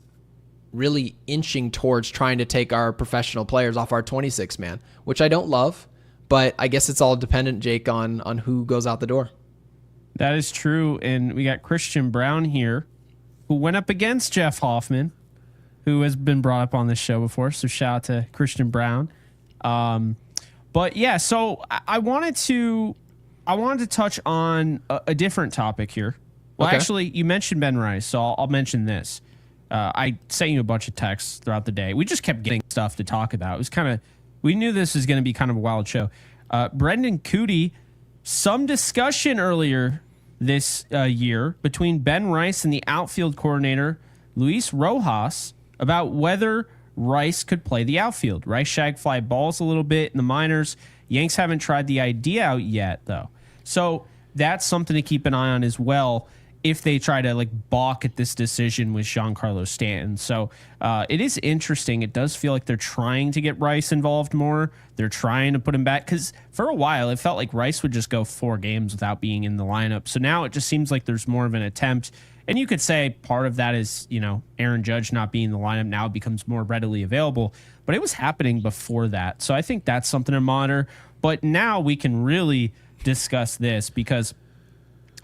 really inching towards trying to take our professional players off our 26-man, which I don't love. But I guess it's all dependent, Jake, on who goes out the door. that is true. And we got Christian Brown here, who went up against Jeff Hoffman, who has been brought up on this show before. So shout out to Christian Brown. But yeah, so I wanted to touch on a different topic here. Well, okay. Actually, you mentioned Ben Rice, so I'll mention this. I sent you a bunch of texts throughout the day. We just kept getting stuff to talk about. It was we knew this was going to be kind of a wild show. Brendan Cootie, some discussion earlier this year between Ben Rice and the outfield coordinator, Luis Rojas, about whether Rice could play the outfield. Rice shag fly balls a little bit in the minors. Yanks haven't tried the idea out yet, though. So that's something to keep an eye on as well. if they try to like balk at this decision with Giancarlo Stanton. So it is interesting. It does feel like they're trying to get Rice involved more. They're trying to put him back because for a while it felt like Rice would just go 4 games without being in the lineup. So now it just seems like there's more of an attempt. And you could say part of that is, Aaron Judge not being in the lineup now becomes more readily available. But it was happening before that. So I think that's something to monitor. But now we can really discuss this because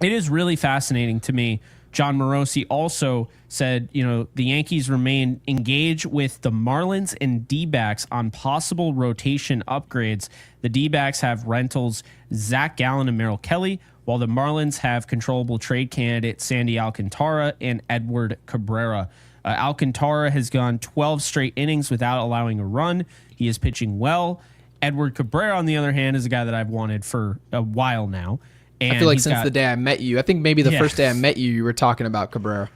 it is really fascinating to me. John Morosi also said, the Yankees remain engaged with the Marlins and D-backs on possible rotation upgrades. The D-backs have rentals Zach Gallen and Merrill Kelly, while the Marlins have controllable trade candidate Sandy Alcantara and Edward Cabrera. Alcantara has gone 12 straight innings without allowing a run. He is pitching well. Edward Cabrera, on the other hand, is a guy that I've wanted for a while now. And I feel like since the day I met you, I think maybe the first day I met you, you were talking about Cabrera.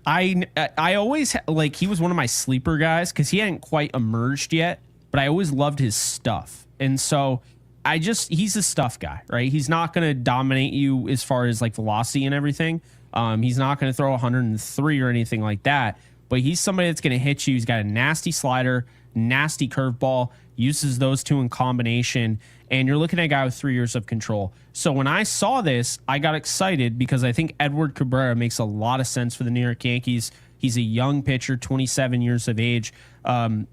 I always, he was one of my sleeper guys because he hadn't quite emerged yet, but I always loved his stuff. And so he's a stuff guy, right? He's not going to dominate you as far as like velocity and everything. He's not going to throw 103 or anything like that, but he's somebody that's going to hit you. He's got a nasty slider, nasty curveball, uses those two in combination, and you're looking at a guy with 3 years of control. So when I saw this, I got excited because I think Edward Cabrera makes a lot of sense for the New York Yankees. He's a young pitcher, 27 years of age.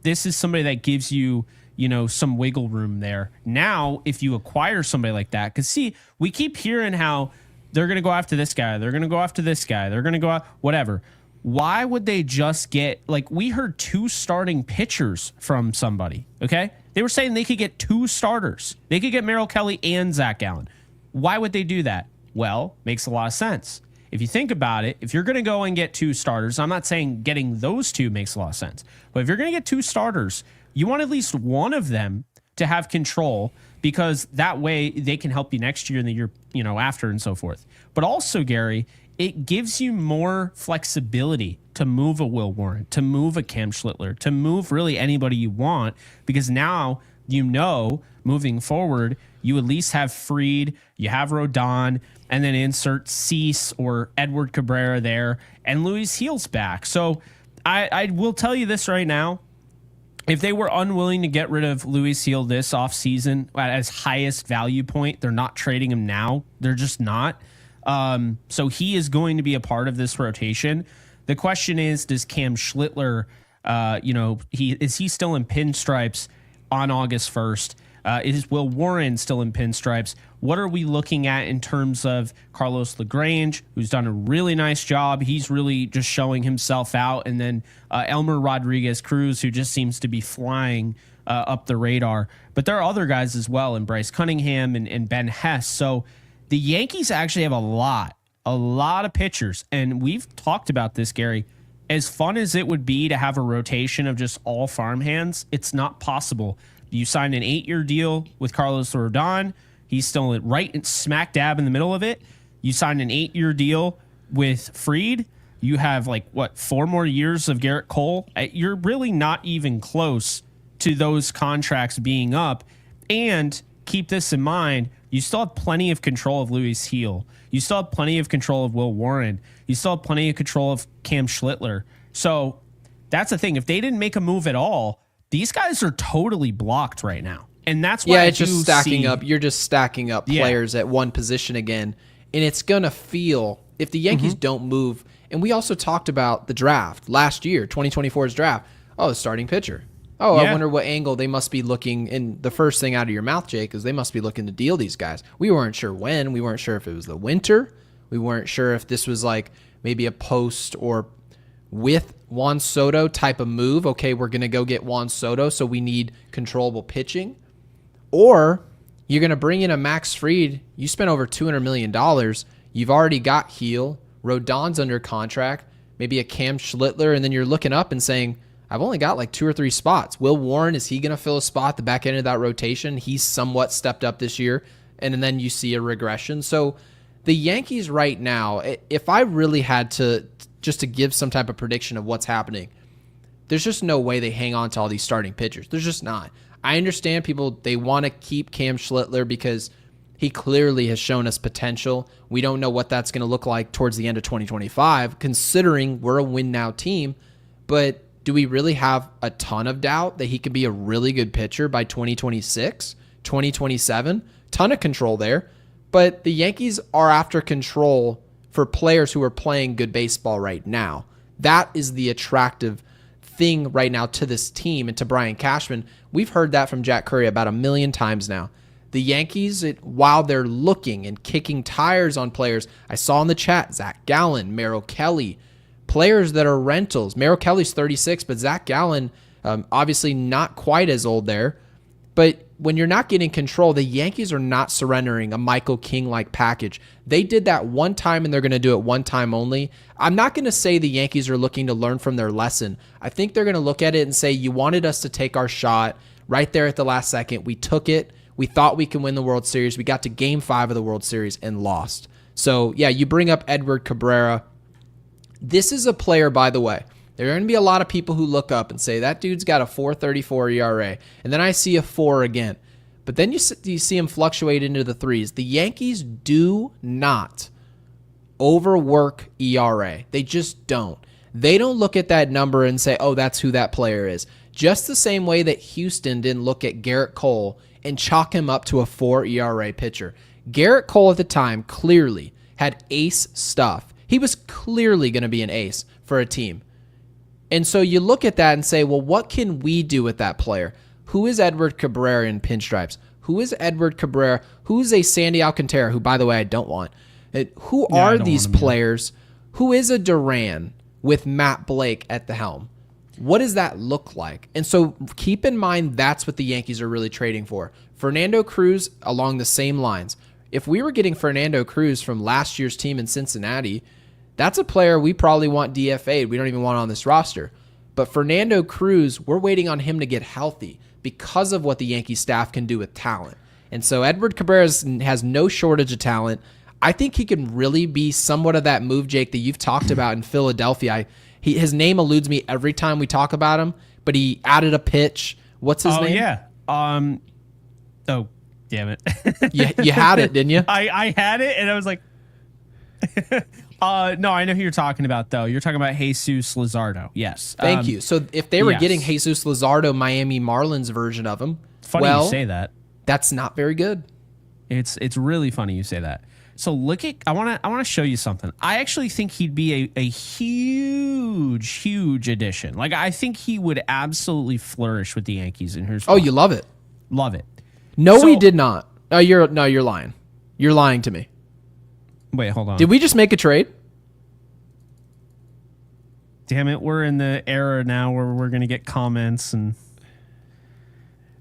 This is somebody that gives you, some wiggle room there. Now, if you acquire somebody like that, because see, we keep hearing how they're going to go after this guy, they're going to go after this guy, they're going to go out, whatever. Why would they just get, we heard 2 starting pitchers from somebody, okay? They were saying they could get 2 starters. They could get Merrill Kelly and Zach Gallen. Why would they do that? Well, makes a lot of sense. If you think about it, if you're going to go and get 2 starters, I'm not saying getting those 2 makes a lot of sense, but if you're going to get 2 starters, you want at least one of them to have control because that way they can help you next year and the year, after and so forth. But also, Gary, it gives you more flexibility to move a Will Warren, to move a Cam Schlittler, to move really anybody you want, because now moving forward, you at least have Fried, you have Rodon, and then insert Cease or Edward Cabrera there, and Luis Gil's back. So I will tell you this right now. If they were unwilling to get rid of Luis Gil this offseason at his highest value point, they're not trading him now. They're just not. So he is going to be a part of this rotation. The question is, does Cam Schlittler, is he still in pinstripes on August 1st? Is Will Warren still in pinstripes? What are we looking at in terms of Carlos LaGrange, who's done a really nice job? He's really just showing himself out. And then Elmer Rodriguez Cruz, who just seems to be flying up the radar. But there are other guys as well, and Bryce Cunningham and Ben Hess. So the Yankees actually have a lot of pitchers. And we've talked about this, Gary. As fun as it would be to have a rotation of just all farmhands, it's not possible. You signed an 8-year deal with Carlos Rodon. He's still right smack dab in the middle of it. You signed an 8-year deal with Fried. You have 4 more years of Garrett Cole. You're really not even close to those contracts being up. And keep this in mind, you still have plenty of control of Luis Gil. You still have plenty of control of Will Warren. You still have plenty of control of Cam Schlittler. So that's the thing. If they didn't make a move at all, these guys are totally blocked right now. And that's why it's just stacking up. You're just stacking up players at one position again. And it's going to feel, if the Yankees don't move, and we also talked about the draft last year, 2024's draft. Oh, starting pitcher. Oh, I wonder what angle they must be looking. And the first thing out of your mouth, Jake, is they must be looking to deal these guys. We weren't sure when. We weren't sure if it was the winter. We weren't sure if this was maybe a post or with Juan Soto type of move. Okay, we're going to go get Juan Soto, so we need controllable pitching. Or you're going to bring in a Max Fried. You spent over $200 million. You've already got Gil. Rodon's under contract. Maybe a Cam Schlittler, and then you're looking up and saying, I've only got 2 or 3 spots. Will Warren, is he going to fill a spot at the back end of that rotation? He's somewhat stepped up this year, and then you see a regression. So the Yankees right now, if I really had to just to give some type of prediction of what's happening, there's just no way they hang on to all these starting pitchers. There's just not. I understand people, they want to keep Cam Schlittler because He clearly has shown us potential. We don't know what that's going to look like towards the end of 2025, considering we're a win-now team. But do we really have a ton of doubt that he could be a really good pitcher by 2026, 2027? Ton of control there. But the Yankees are after control for players who are playing good baseball right now. That is the attractive thing right now to this team and to Brian Cashman. We've heard that from Jack Curry about 1 million times now. The Yankees, while they're looking and kicking tires on players, I saw in the chat, Zach Gallen, Merrill Kelly, players that are rentals. Merrill Kelly's 36, but Zach Gallen, obviously not quite as old there. But when you're not getting control, the Yankees are not surrendering a Michael King-like package. They did that one time, and they're going to do it one time only. I'm not going to say the Yankees are looking to learn from their lesson. I think they're going to look at it and say, you wanted us to take our shot right there at the last second. We took it. We thought we can win the World Series. We got to Game 5 of the World Series and lost. So, yeah, you bring up Edward Cabrera. This is a player, by the way. There are going to be a lot of people who look up and say, that dude's got a 4.34 ERA. And then I see a 4 again. But then you see him fluctuate into the 3s. The Yankees do not overwork ERA. They just don't. They don't look at that number and say, oh, that's who that player is. Just the same way that Houston didn't look at Garrett Cole and chalk him up to a 4 ERA pitcher. Garrett Cole at the time clearly had ace stuff. He was clearly going to be an ace for a team. And so you look at that and say, well, what can we do with that player? Who is Edward Cabrera in pinstripes? Who is Edward Cabrera? Who's a Sandy Alcantara, who, by the way, I don't want? Who are these players? Who is a Duran with Matt Blake at the helm? What does that look like? And so keep in mind that's what the Yankees are really trading for. Fernando Cruz along the same lines. If we were getting Fernando Cruz from last year's team in Cincinnati, that's a player we probably want DFA'd. We don't even want on this roster. But Fernando Cruz, we're waiting on him to get healthy because of what the Yankee staff can do with talent. And so Edward Cabrera has no shortage of talent. I think he can really be somewhat of that move, Jake, that you've talked about in Philadelphia. His name eludes me every time we talk about him, but he added a pitch. What's his name? Yeah. Oh, damn it. You had it, didn't you? I had it, and I was like, no, I know who you're talking about, though. You're talking about Jesus Luzardo. Yes. Thank you. So if they were getting Jesus Luzardo, Miami Marlins version of him, funny you say that. That's not very good. It's really funny you say that. So look at I want to show you something. I actually think he'd be a huge addition. Like I think he would absolutely flourish with the Yankees. And here's you love it. Love it. No, we did not. Oh, you're lying. You're lying to me. Wait, hold on. Did we just make a trade? Damn it, we're in the era now where we're gonna get comments and.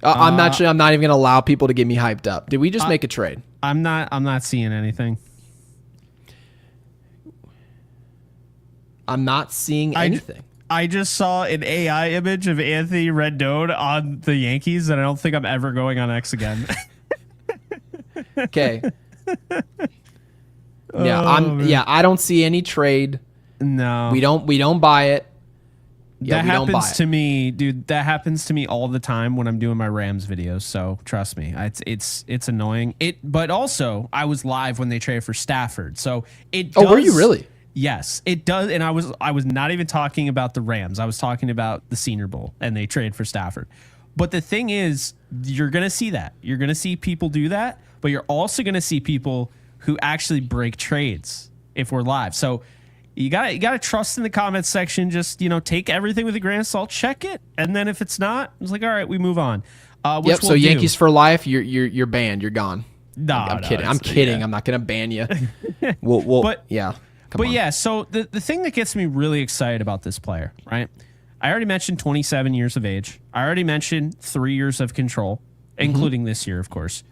I'm not even going to allow people to get me hyped up. Did we just make a trade? I'm not seeing anything. I'm not seeing anything. I just saw an AI image of Anthony Rendon on the Yankees, and I don't think I'm ever going on X again. Okay. I don't see any trade. No. We don't buy it. Yeah, that happens to me, dude. That happens to me all the time when I'm doing my Rams videos. So trust me, it's annoying. But also I was live when they traded for Stafford. So it. Oh, were you really? Yes, it does. And I was not even talking about the Rams. I was talking about the Senior Bowl, and they traded for Stafford. But the thing is, you're gonna see that. You're gonna see people do that, but you're also gonna see people who actually break trades if we're live. So. You gotta trust in the comments section. Just take everything with a grain of salt. Check it, and then if it's not, it's like all right, we move on. So Yankees for life. You're banned. You're gone. No, I'm kidding. I'm kidding. I'm not gonna ban you. So the thing that gets me really excited about this player, right? I already mentioned 27 years of age. I already mentioned 3 years of control, including this year, of course.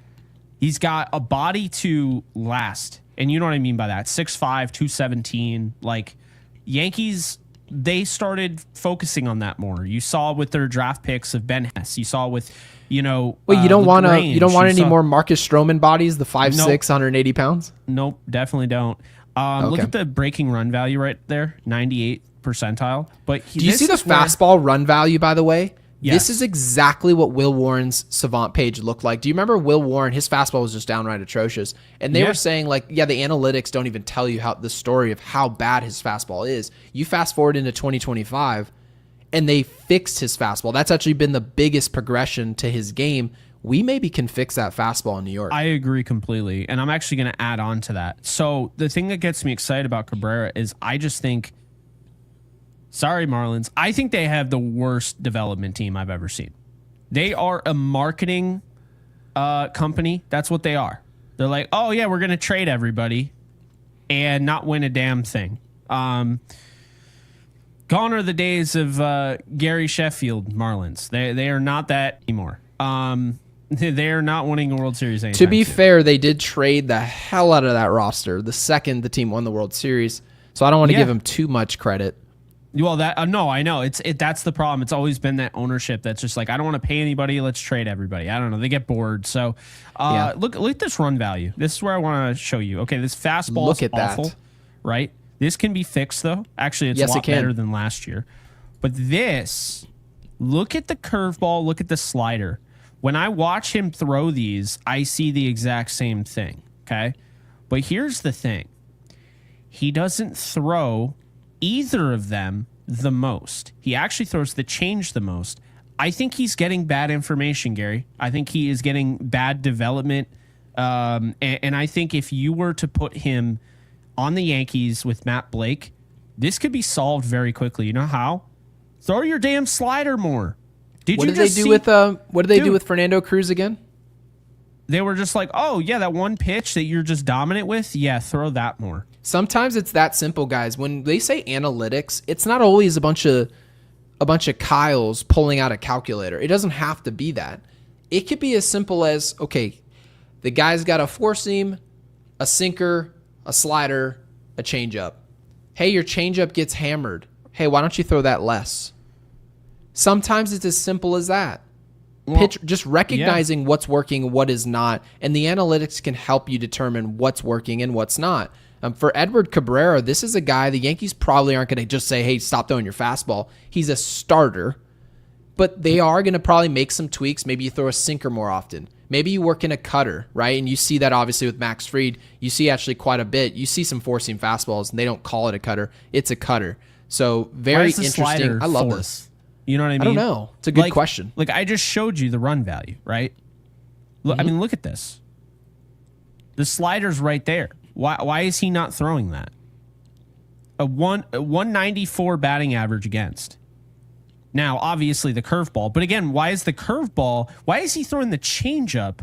He's got a body to last. And you know what I mean by that. 6'5", 217. Like, Yankees, they started focusing on that more. You saw with their draft picks of Ben Hess. You saw with, Wait, you don't want any more Marcus Stroman bodies, the 5'6", 180 pounds? Nope, definitely don't. Look at the breaking run value right there, 98 percentile. But do you see the fastball run value, by the way? This is exactly what Will Warren's savant page looked like. Do you remember Will Warren? His fastball was just downright atrocious. And they were saying, like, the analytics don't even tell you the story of how bad his fastball is. You fast forward into 2025, and they fixed his fastball. That's actually been the biggest progression to his game. We maybe can fix that fastball in New York. I agree completely. And I'm actually going to add on to that. So the thing that gets me excited about Cabrera is I just think, sorry, Marlins, I think they have the worst development team I've ever seen. They are a marketing company. That's what they are. They're like, oh, yeah, we're going to trade everybody and not win a damn thing. Gone are the days of Gary Sheffield Marlins. They are not that anymore. They are not winning a World Series anytime To be soon. fair, they did trade the hell out of that roster the second the team won the World Series. So I don't want to give them too much credit. Well, that no, I know that's the problem. It's always been that ownership that's just like, I don't want to pay anybody. Let's trade everybody. I don't know. They get bored. So look at this run value. This is where I want to show you. Okay, this fastball is awful, right? This can be fixed though. Actually, it's a lot better than last year. But this, look at the curveball. Look at the slider. When I watch him throw these, I see the exact same thing. Okay, but here's the thing. He doesn't throw either of them the most. He actually throws the change the most. I think he's getting bad information, Gary. I think he is getting bad development. And I think if you were to put him on the Yankees with Matt Blake, this could be solved very quickly. You know how? Throw your damn slider more. What did they do with Fernando Cruz again? They were just like, oh, yeah, that one pitch that you're just dominant with, yeah, throw that more. Sometimes it's that simple, guys. When they say analytics, it's not always a bunch of Kyles pulling out a calculator. It doesn't have to be that. It could be as simple as, okay, the guy's got a four seam, a sinker, a slider, a changeup. Hey, your changeup gets hammered. Hey, why don't you throw that less? Sometimes it's as simple as that. Well, just recognizing what's working and what is not, and the analytics can help you determine what's working and what's not. For Edward Cabrera, this is a guy the Yankees probably aren't going to just say, hey, stop throwing your fastball. He's a starter, but they are going to probably make some tweaks. Maybe you throw a sinker more often. Maybe you work in a cutter, right? And you see that obviously with Max Fried. You see actually quite a bit. You see some four-seam fastballs, and they don't call it a cutter. It's a cutter. So very interesting. I love this. You know what I mean? I don't know. It's a good question. Like I just showed you the run value, right? Look, I mean, look at this. The slider's right there. Why is he not throwing that? A 194 batting average against. Now, obviously the curveball, but again, why is he throwing the changeup?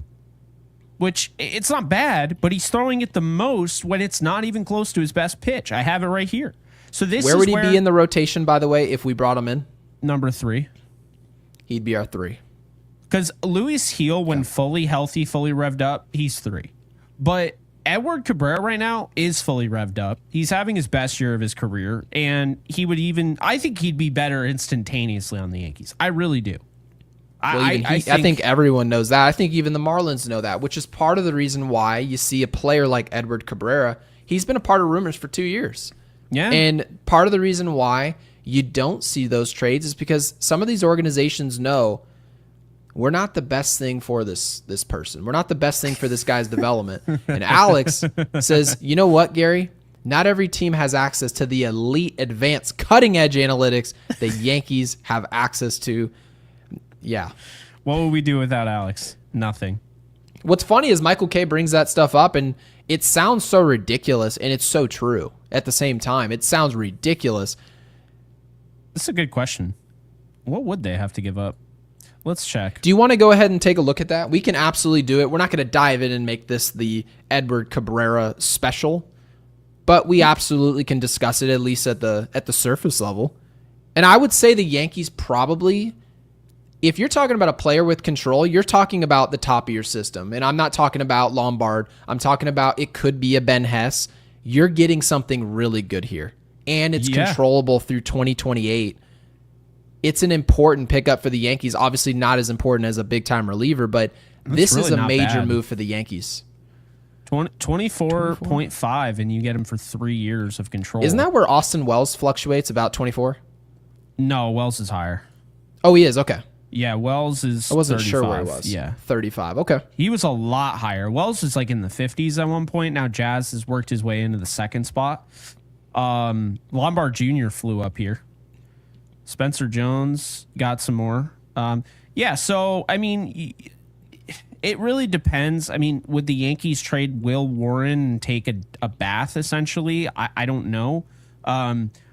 Which it's not bad, but he's throwing it the most when it's not even close to his best pitch. I have it right here. So where would he be in the rotation, by the way, if we brought him in? Number 3. He'd be our 3. Because Luis Heel, when fully healthy, fully revved up, he's 3. But Edward Cabrera right now is fully revved up. He's having his best year of his career, and I think he'd be better instantaneously on the Yankees. I really do. Well, I think everyone knows that. I think even the Marlins know that, which is part of the reason why you see a player like Edward Cabrera. He's been a part of rumors for 2 years. Yeah. And part of the reason why you don't see those trades is because some of these organizations know we're not the best thing for this person. We're not the best thing for this guy's development. And Alex says, you know what, Gary? Not every team has access to the elite, advanced, cutting-edge analytics the Yankees have access to. Yeah. What would we do without Alex? Nothing. What's funny is Michael K brings that stuff up, and it sounds so ridiculous, and it's so true at the same time. It sounds ridiculous. This is a good question. What would they have to give up? Let's check. Do you want to go ahead and take a look at that? We can absolutely do it. We're not going to dive in and make this the Edward Cabrera special, but we absolutely can discuss it at least at the surface level. And I would say the Yankees probably, if you're talking about a player with control, you're talking about the top of your system. And I'm not talking about Lombard. I'm talking about it could be a Ben Hess. You're getting something really good here. And it's controllable through 2028. It's an important pickup for the Yankees. Obviously not as important as a big-time reliever, but this is a major move for the Yankees. 24.5, and you get him for 3 years of control. Isn't that where Austin Wells fluctuates, about 24? No, Wells is higher. Oh, he is? Okay. Yeah, Wells is I wasn't 35. sure where he was. Yeah. 35. Okay. He was a lot higher. Wells is like in the 50s at one point. Now Jazz has worked his way into the second spot. Lombard Jr. flew up here. Spencer Jones got some more. Yeah, so, I mean, it really depends. I mean, would the Yankees trade Will Warren and take a bath, essentially? I don't know.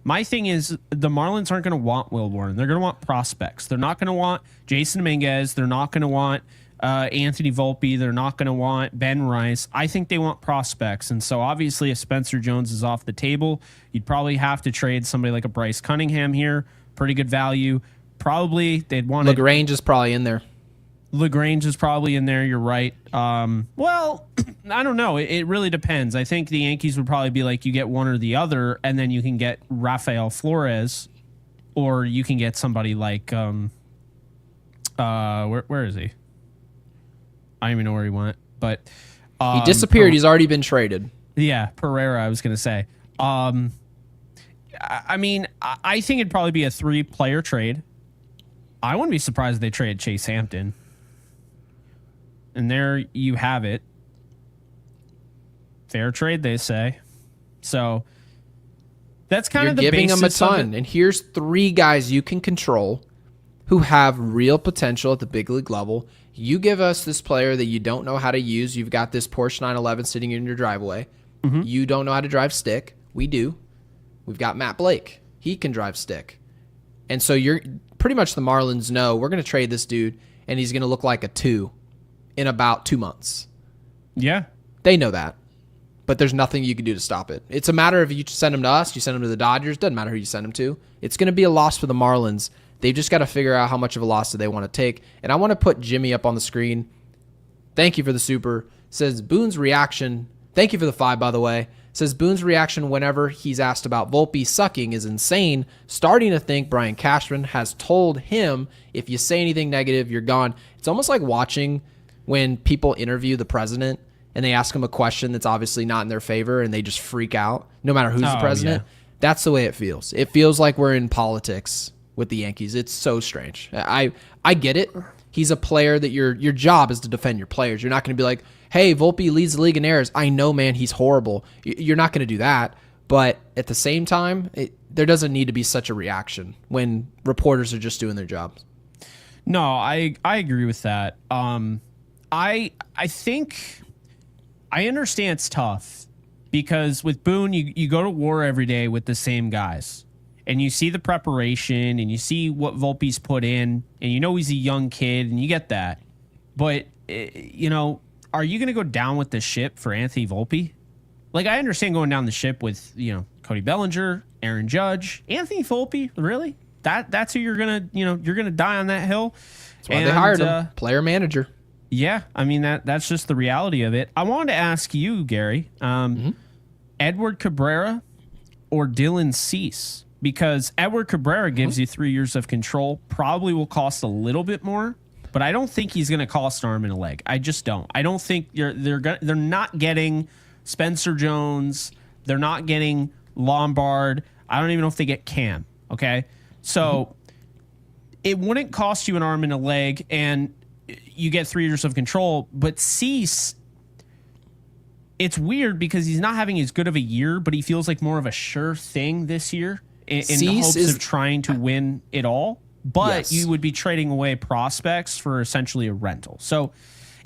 My thing is the Marlins aren't going to want Will Warren. They're going to want prospects. They're not going to want Jasson Dominguez. They're not going to want Anthony Volpe. They're not going to want Ben Rice. I think they want prospects. And so obviously if Spencer Jones is off the table, you'd probably have to trade somebody like a Bryce Cunningham here. Pretty good value. Probably they'd want LaGrange is probably in there. LaGrange is probably in there. You're right. Well, I don't know. It really depends. I think the Yankees would probably be like, you get one or the other, and then you can get Rafael Flores, or you can get somebody like, where is he? I don't even know where he went, but he disappeared. He's already been traded. Yeah, Pereira. I was gonna say. I mean, I think it'd probably be a 3-player trade. I wouldn't be surprised if they traded Chase Hampton. And there you have it. Fair trade, they say. So that's kind of the giving basis them a ton. And here's 3 guys you can control who have real potential at the big league level. You give us this player that you don't know how to use. You've got this Porsche 911 sitting in your driveway. Mm-hmm. You don't know how to drive stick. We do. We've got Matt Blake. He can drive stick. And so you're pretty much the Marlins know we're going to trade this dude and he's going to look like a 2 in about 2 months. Yeah. They know that. But there's nothing you can do to stop it. It's a matter of you send him to us, you send him to the Dodgers, doesn't matter who you send him to. It's going to be a loss for the Marlins. They've just got to figure out how much of a loss do they want to take. And I want to put Jimmy up on the screen. Thank you for the super. Says Boone's reaction. Thank you for the 5, by the way. Says Boone's reaction whenever he's asked about Volpe sucking is insane. Starting to think Brian Cashman has told him, if you say anything negative, you're gone. It's almost like watching when people interview the president and they ask him a question that's obviously not in their favor and they just freak out, no matter who's the president. Yeah. That's the way it feels. It feels like we're in politics with the Yankees. It's so strange. I get it. He's a player that your job is to defend your players. You're not going to be like, hey, Volpe leads the league in errors. I know, man, he's horrible. You're not going to do that. But at the same time, there doesn't need to be such a reaction when reporters are just doing their jobs. No, I agree with that. I think I understand it's tough because with Boone, you go to war every day with the same guys. And you see the preparation and you see what Volpe's put in and you know he's a young kid and you get that. But, you know, are you going to go down with the ship for Anthony Volpe? Like, I understand going down the ship with, you know, Cody Bellinger, Aaron Judge, Anthony Volpe. Really? That's who you're going to, you know, you're going to die on that hill. That's why they hired him. Player manager. Yeah. I mean, that's just the reality of it. I wanted to ask you, Gary, Edward Cabrera or Dylan Cease? Because Edward Cabrera gives you 3 years of control, probably will cost a little bit more, but I don't think he's going to cost an arm and a leg. I just don't. I don't think they're not getting Spencer Jones. They're not getting Lombard. I don't even know if they get Cam. Okay, so it wouldn't cost you an arm and a leg, and you get 3 years of control. But Cease, it's weird because he's not having as good of a year, but he feels like more of a sure thing this year. In the hopes of trying to win it all, but you would be trading away prospects for essentially a rental. So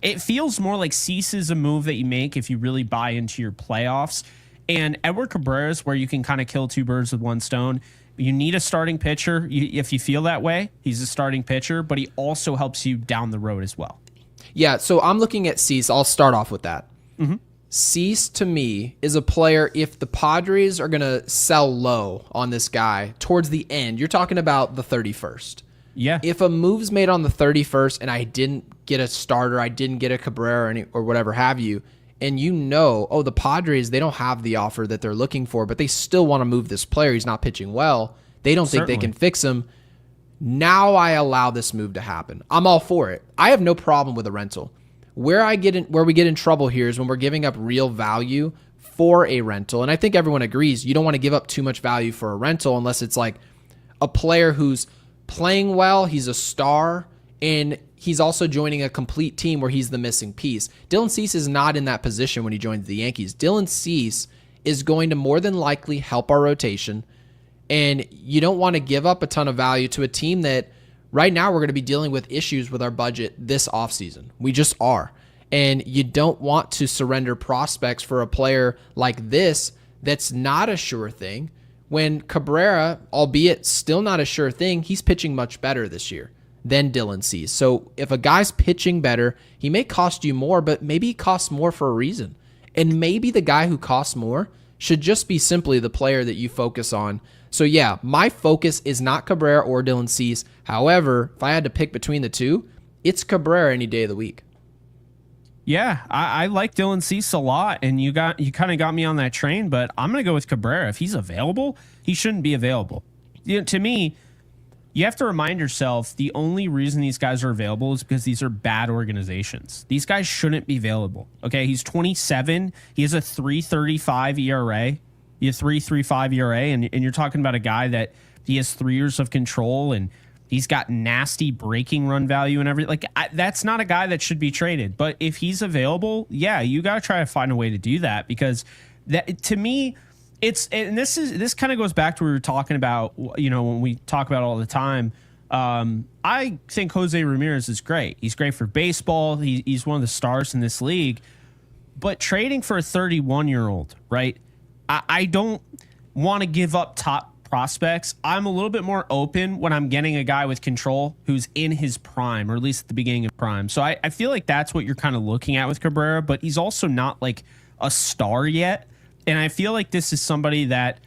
it feels more like Cease is a move that you make if you really buy into your playoffs. And Edward Cabrera is where you can kind of kill 2 birds with 1 stone. You need a starting pitcher. If you feel that way, he's a starting pitcher, but he also helps you down the road as well. Yeah, so I'm looking at Cease. I'll start off with that. Mm-hmm. Cease, to me, is a player, if the Padres are going to sell low on this guy towards the end, you're talking about the 31st. Yeah. If a move's made on the 31st and I didn't get a starter, I didn't get a Cabrera or whatever have you, and you know, oh, the Padres, they don't have the offer that they're looking for, but they still want to move this player. He's not pitching well. They don't think they can fix him. Now I allow this move to happen. I'm all for it. I have no problem with a rental. Where we get in trouble here is when we're giving up real value for a rental. And I think everyone agrees you don't want to give up too much value for a rental unless it's like a player who's playing well, he's a star, And he's also joining a complete team where he's the missing piece. Dylan Cease is not in that position when he joins the Yankees. Dylan Cease is going to more than likely help our rotation. And you don't want to give up a ton of value to a team that right now we're going to be dealing with issues with our budget this offseason. We just are. And you don't want to surrender prospects for a player like this that's not a sure thing. When Cabrera, albeit still not a sure thing, he's pitching much better this year than Dylan Cease. So if a guy's pitching better, he may cost you more, but maybe he costs more for a reason. And maybe the guy who costs more should just be simply the player that you focus on. So yeah, my focus is not Cabrera or Dylan Cease. However, if I had to pick between the two, it's Cabrera any day of the week. Yeah, I like Dylan Cease a lot, and you kind of got me on that train, but I'm going to go with Cabrera. If he's available, he shouldn't be available. To me, you have to remind yourself the only reason these guys are available is because these are bad organizations. These guys shouldn't be available. Okay, he's 27. He has a 3.35 ERA. You have 3.35 ERA, and you're talking about a guy that he has 3 years of control, and he's got nasty breaking run value and everything. That's not a guy that should be traded. But if he's available, yeah, you got to try to find a way to do that, because that, to me, this kind of goes back to what we were talking about, when we talk about it all the time. I think Jose Ramirez is great. He's great for baseball. He's one of the stars in this league. But trading for a 31-year-old, right? I don't want to give up top prospects. I'm a little bit more open when I'm getting a guy with control who's in his prime, or at least at the beginning of prime. So I feel like that's what you're kind of looking at with Cabrera, but he's also not like a star yet. And I feel like this is somebody that,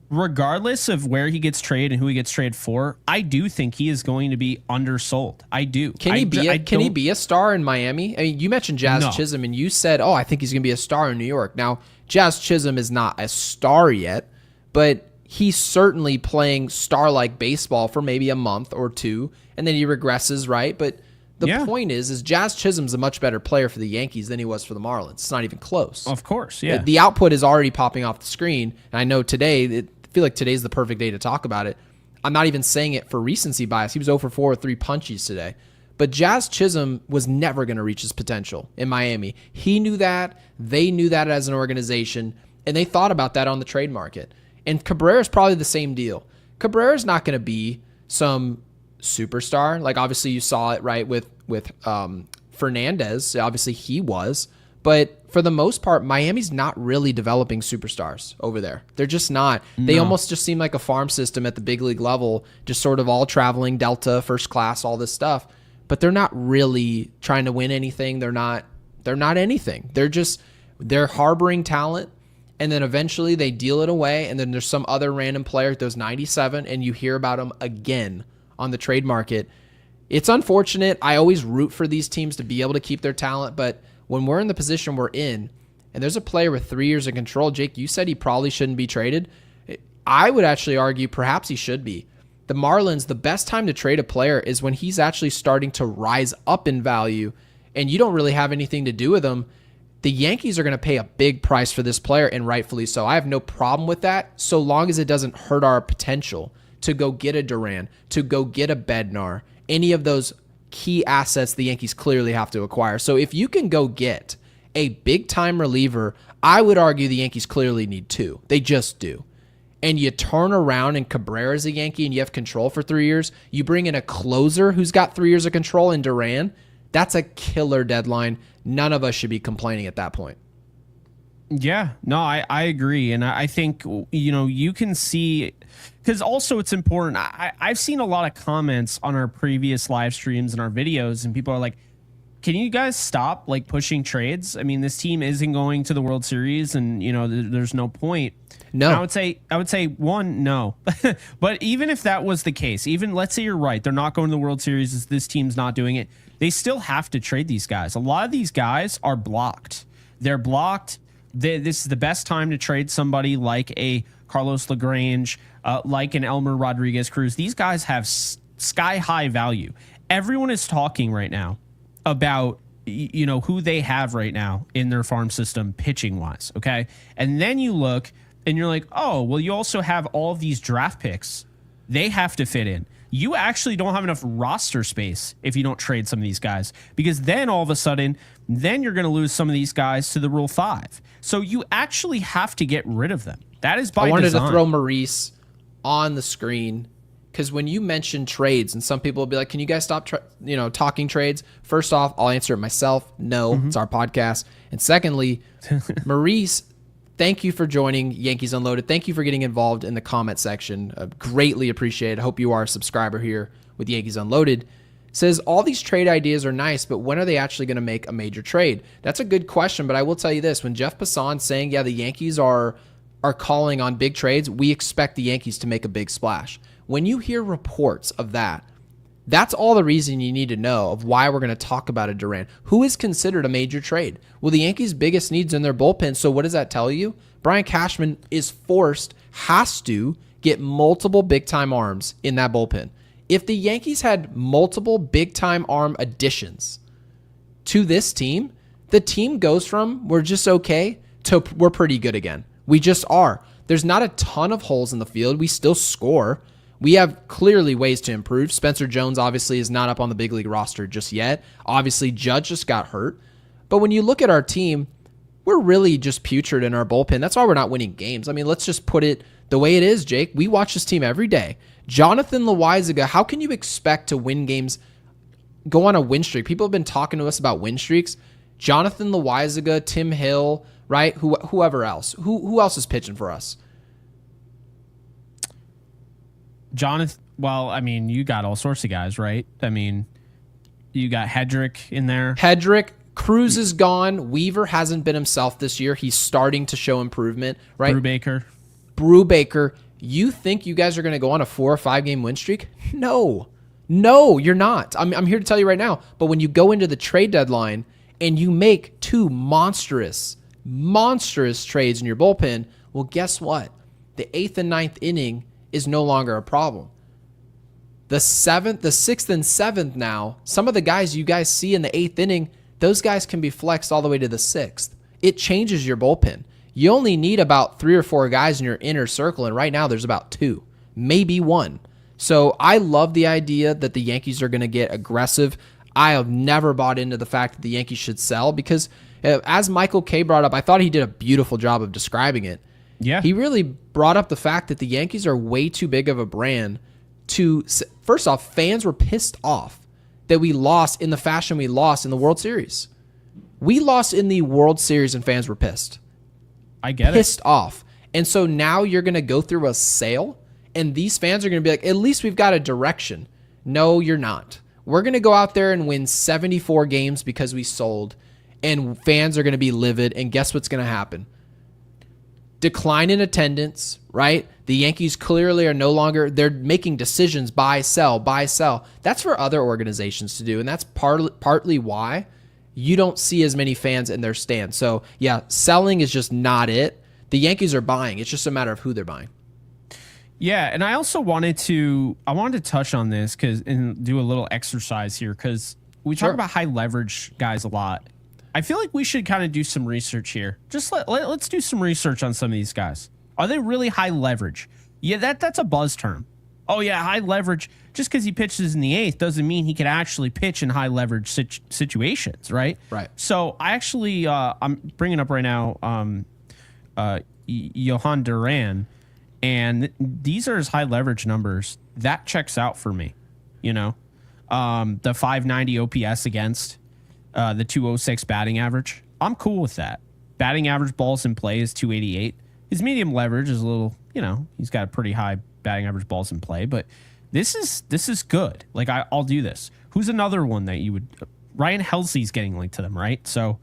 regardless of where he gets traded and who he gets traded for, I do think he is going to be undersold. I do. Can he be a star in Miami? I mean, you mentioned Jazz Chisholm, and you said, I think he's going to be a star in New York. Now, Jazz Chisholm is not a star yet, but he's certainly playing star-like baseball for maybe a month or two, and then he regresses, right? But the point is Jazz Chisholm's a much better player for the Yankees than he was for the Marlins. It's not even close. Of course, yeah. The output is already popping off the screen, and I know I feel like today's the perfect day to talk about it. I'm not even saying it for recency bias. He was 0 for 4 with 3 punchies today. But Jazz Chisholm was never going to reach his potential in Miami. He knew that. They knew that as an organization, and they thought about that on the trade market. And Cabrera's probably the same deal. Cabrera's not going to be some superstar. Like, obviously you saw it, right, with Fernandez. Obviously he was. But for the most part, Miami's not really developing superstars over there. They're just not. No. They almost just seem like a farm system at the big league level, just sort of all traveling, Delta, first class, all this stuff. But they're not really trying to win anything. They're not anything. They're harboring talent, and then eventually they deal it away, and then there's some other random player that goes 97, and you hear about them again on the trade market. It's unfortunate. I always root for these teams to be able to keep their talent, but when we're in the position we're in, and there's a player with 3 years of control, Jake, you said he probably shouldn't be traded. I would actually argue perhaps he should be. The Marlins, the best time to trade a player is when he's actually starting to rise up in value, and you don't really have anything to do with him. The Yankees are going to pay a big price for this player, and rightfully so. I have no problem with that, so long as it doesn't hurt our potential to go get a Duran, to go get a Bednar, any of those key assets the Yankees clearly have to acquire. So if you can go get a big-time reliever, I would argue the Yankees clearly need 2. They just do. And you turn around and Cabrera's a Yankee and you have control for 3 years, you bring in a closer who's got 3 years of control in Duran, that's a killer deadline. None of us should be complaining at that point. Yeah, no, I agree. And I think, you can see, because also it's important. I've seen a lot of comments on our previous live streams and our videos, and people are like, can you guys stop pushing trades? I mean, this team isn't going to the World Series, and there's no point. No, and I would say one, no. But even if that was the case, even let's say you're right, they're not going to the World Series, this team's not doing it, they still have to trade these guys. A lot of these guys are blocked. They're blocked. This is the best time to trade somebody like a Carlos LaGrange, like an Elmer Rodriguez Cruz. These guys have sky high value. Everyone is talking right now about who they have right now in their farm system pitching wise. Okay. And then you look and you're like, oh, well, you also have all of these draft picks. They have to fit in. you actually don't have enough roster space if you don't trade some of these guys, because then all of a sudden, then you're going to lose some of these guys to the Rule 5. So you actually have to get rid of them. That is by design. I wanted to throw Maurice on the screen because when you mention trades, and some people will be like, can you guys stop talking trades? First off, I'll answer it myself. No, it's our podcast. And secondly, Maurice, thank you for joining Yankees Unloaded. Thank you for getting involved in the comment section. Greatly appreciate it. I hope you are a subscriber here with Yankees Unloaded. Says all these trade ideas are nice, but when are they actually going to make a major trade? That's a good question, but I will tell you this. When Jeff Passan's saying, yeah, the Yankees are calling on big trades, we expect the Yankees to make a big splash. When you hear reports of that, that's all the reason you need to know of why we're going to talk about a Duran. Who is considered a major trade? Well, the Yankees' biggest needs in their bullpen, so what does that tell you? Brian Cashman has to get multiple big-time arms in that bullpen. If the Yankees had multiple big-time arm additions to this team, the team goes from we're just okay to we're pretty good again. We just are. There's not a ton of holes in the field. We still score. We have clearly ways to improve. Spencer Jones obviously is not up on the big league roster just yet. Obviously, Judge just got hurt. But when you look at our team, we're really just putrid in our bullpen. That's why we're not winning games. I mean, let's just put it the way it is, Jake. We watch this team every day. Jonathan Loaisiga, how can you expect to win games, go on a win streak? People have been talking to us about win streaks. Jonathan Loaisiga, Tim Hill, right? Whoever else. Who else is pitching for us? Jonathan, well, I mean, you got all sorts of guys, right? I mean, you got Hedrick in there. Cruz is gone. Weaver hasn't been himself this year. He's starting to show improvement, right? Brubaker. You think you guys are going to go on a 4 or 5 game win streak? No, you're not. I'm here to tell you right now. But when you go into the trade deadline and you make 2 monstrous trades in your bullpen, well, guess what? The 8th and 9th inning is no longer a problem. The 6th and 7th now, some of the guys you guys see in the 8th inning, those guys can be flexed all the way to the 6th. It changes your bullpen. You only need about 3 or 4 guys in your inner circle, and right now there's about 2, maybe 1. So I love the idea that the Yankees are going to get aggressive. I have never bought into the fact that the Yankees should sell because, as Michael K brought up, I thought he did a beautiful job of describing it. Yeah. He really brought up the fact that the Yankees are way too big of a brand to, first off, fans were pissed off that we lost in the fashion we lost in the World Series. We lost in the World Series and fans were pissed. I get it. Pissed off. And so now you're going to go through a sale and these fans are going to be like, at least we've got a direction. No, you're not. We're going to go out there and win 74 games because we sold, and fans are going to be livid, and guess what's going to happen? Decline in attendance, right? The Yankees clearly are no longer, they're making decisions, buy, sell. That's for other organizations to do, and that's partly why you don't see as many fans in their stands. So, yeah, selling is just not it. The Yankees are buying. It's just a matter of who they're buying. Yeah, and I also wanted to touch on this and do a little exercise here because we talk about high leverage guys a lot. I feel like we should kind of do some research here. Just let's do some research on some of these guys. Are they really high leverage? Yeah, that's a buzz term. Oh yeah, high leverage. Just because he pitches in the 8th doesn't mean he can actually pitch in high leverage situations, right? Right. So I actually I'm bringing up right now Johan Duran. And these are his high leverage numbers. That checks out for me. You know, the 590 OPS against, the 206 batting average. I'm cool with that. Batting average balls in play is 288. His medium leverage is a little, he's got a pretty high batting average balls in play. But this is good. Like I'll do this. Who's another one that you would? Ryan Helsley's getting linked to them, right? So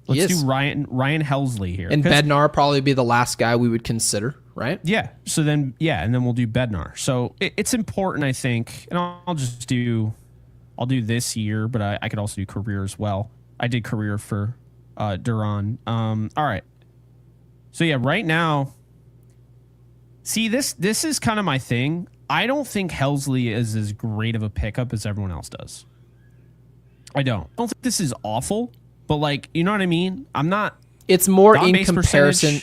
let's do Ryan Helsley here. And Bednar probably be the last guy we would consider. Right? Yeah. So then, and then we'll do Bednar. So it's important, I think, and I'll do this year, but I could also do career as well. I did career for Duran. All right. So yeah, right now, see this is kind of my thing. I don't think Helsley is as great of a pickup as everyone else does. I don't think this is awful, but like, you know what I mean? I'm not. It's more in comparison.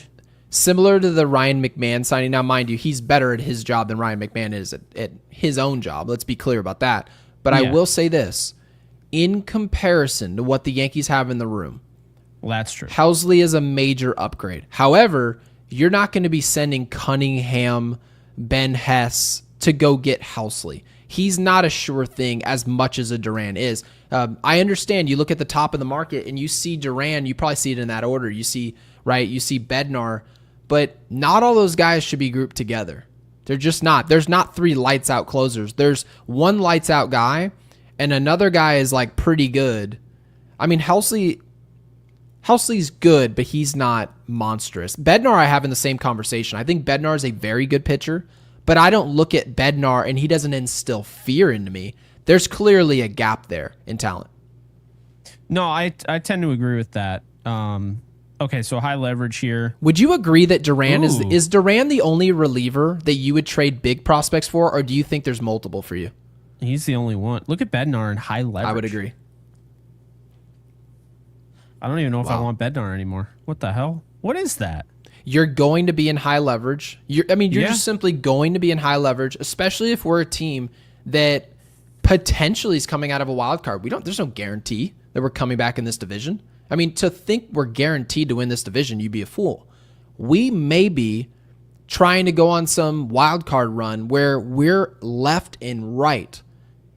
Similar to the Ryan McMahon signing. Now, mind you, he's better at his job than Ryan McMahon is at his own job. Let's be clear about that. But I will say this. In comparison to what the Yankees have in the room, well, that's true. Housley is a major upgrade. However, you're not going to be sending Cunningham, Ben Hess to go get Housley. He's not a sure thing as much as a Duran is. I understand you look at the top of the market and you see Duran, you probably see it in that order. You see Bednar, but not all those guys should be grouped together. They're just not. There's not 3 lights out closers. There's one lights out guy and another guy is like pretty good. I mean, Housley's good, but he's not monstrous. Bednar I have in the same conversation. I think Bednar is a very good pitcher, but I don't look at Bednar and he doesn't instill fear into me. There's clearly a gap there in talent. No, I tend to agree with that. Okay, so high leverage here. Would you agree that Duran is Duran the only reliever that you would trade big prospects for, or do you think there's multiple for you? He's the only one. Look at Bednar in high leverage. I would agree. I don't even know if I want Bednar anymore. What the hell? What is that? You're going to be in high leverage. You're just simply going to be in high leverage, especially if we're a team that potentially is coming out of a wild card. There's no guarantee that we're coming back in this division. I mean, to think we're guaranteed to win this division, you'd be a fool. We may be trying to go on some wild card run where we're left and right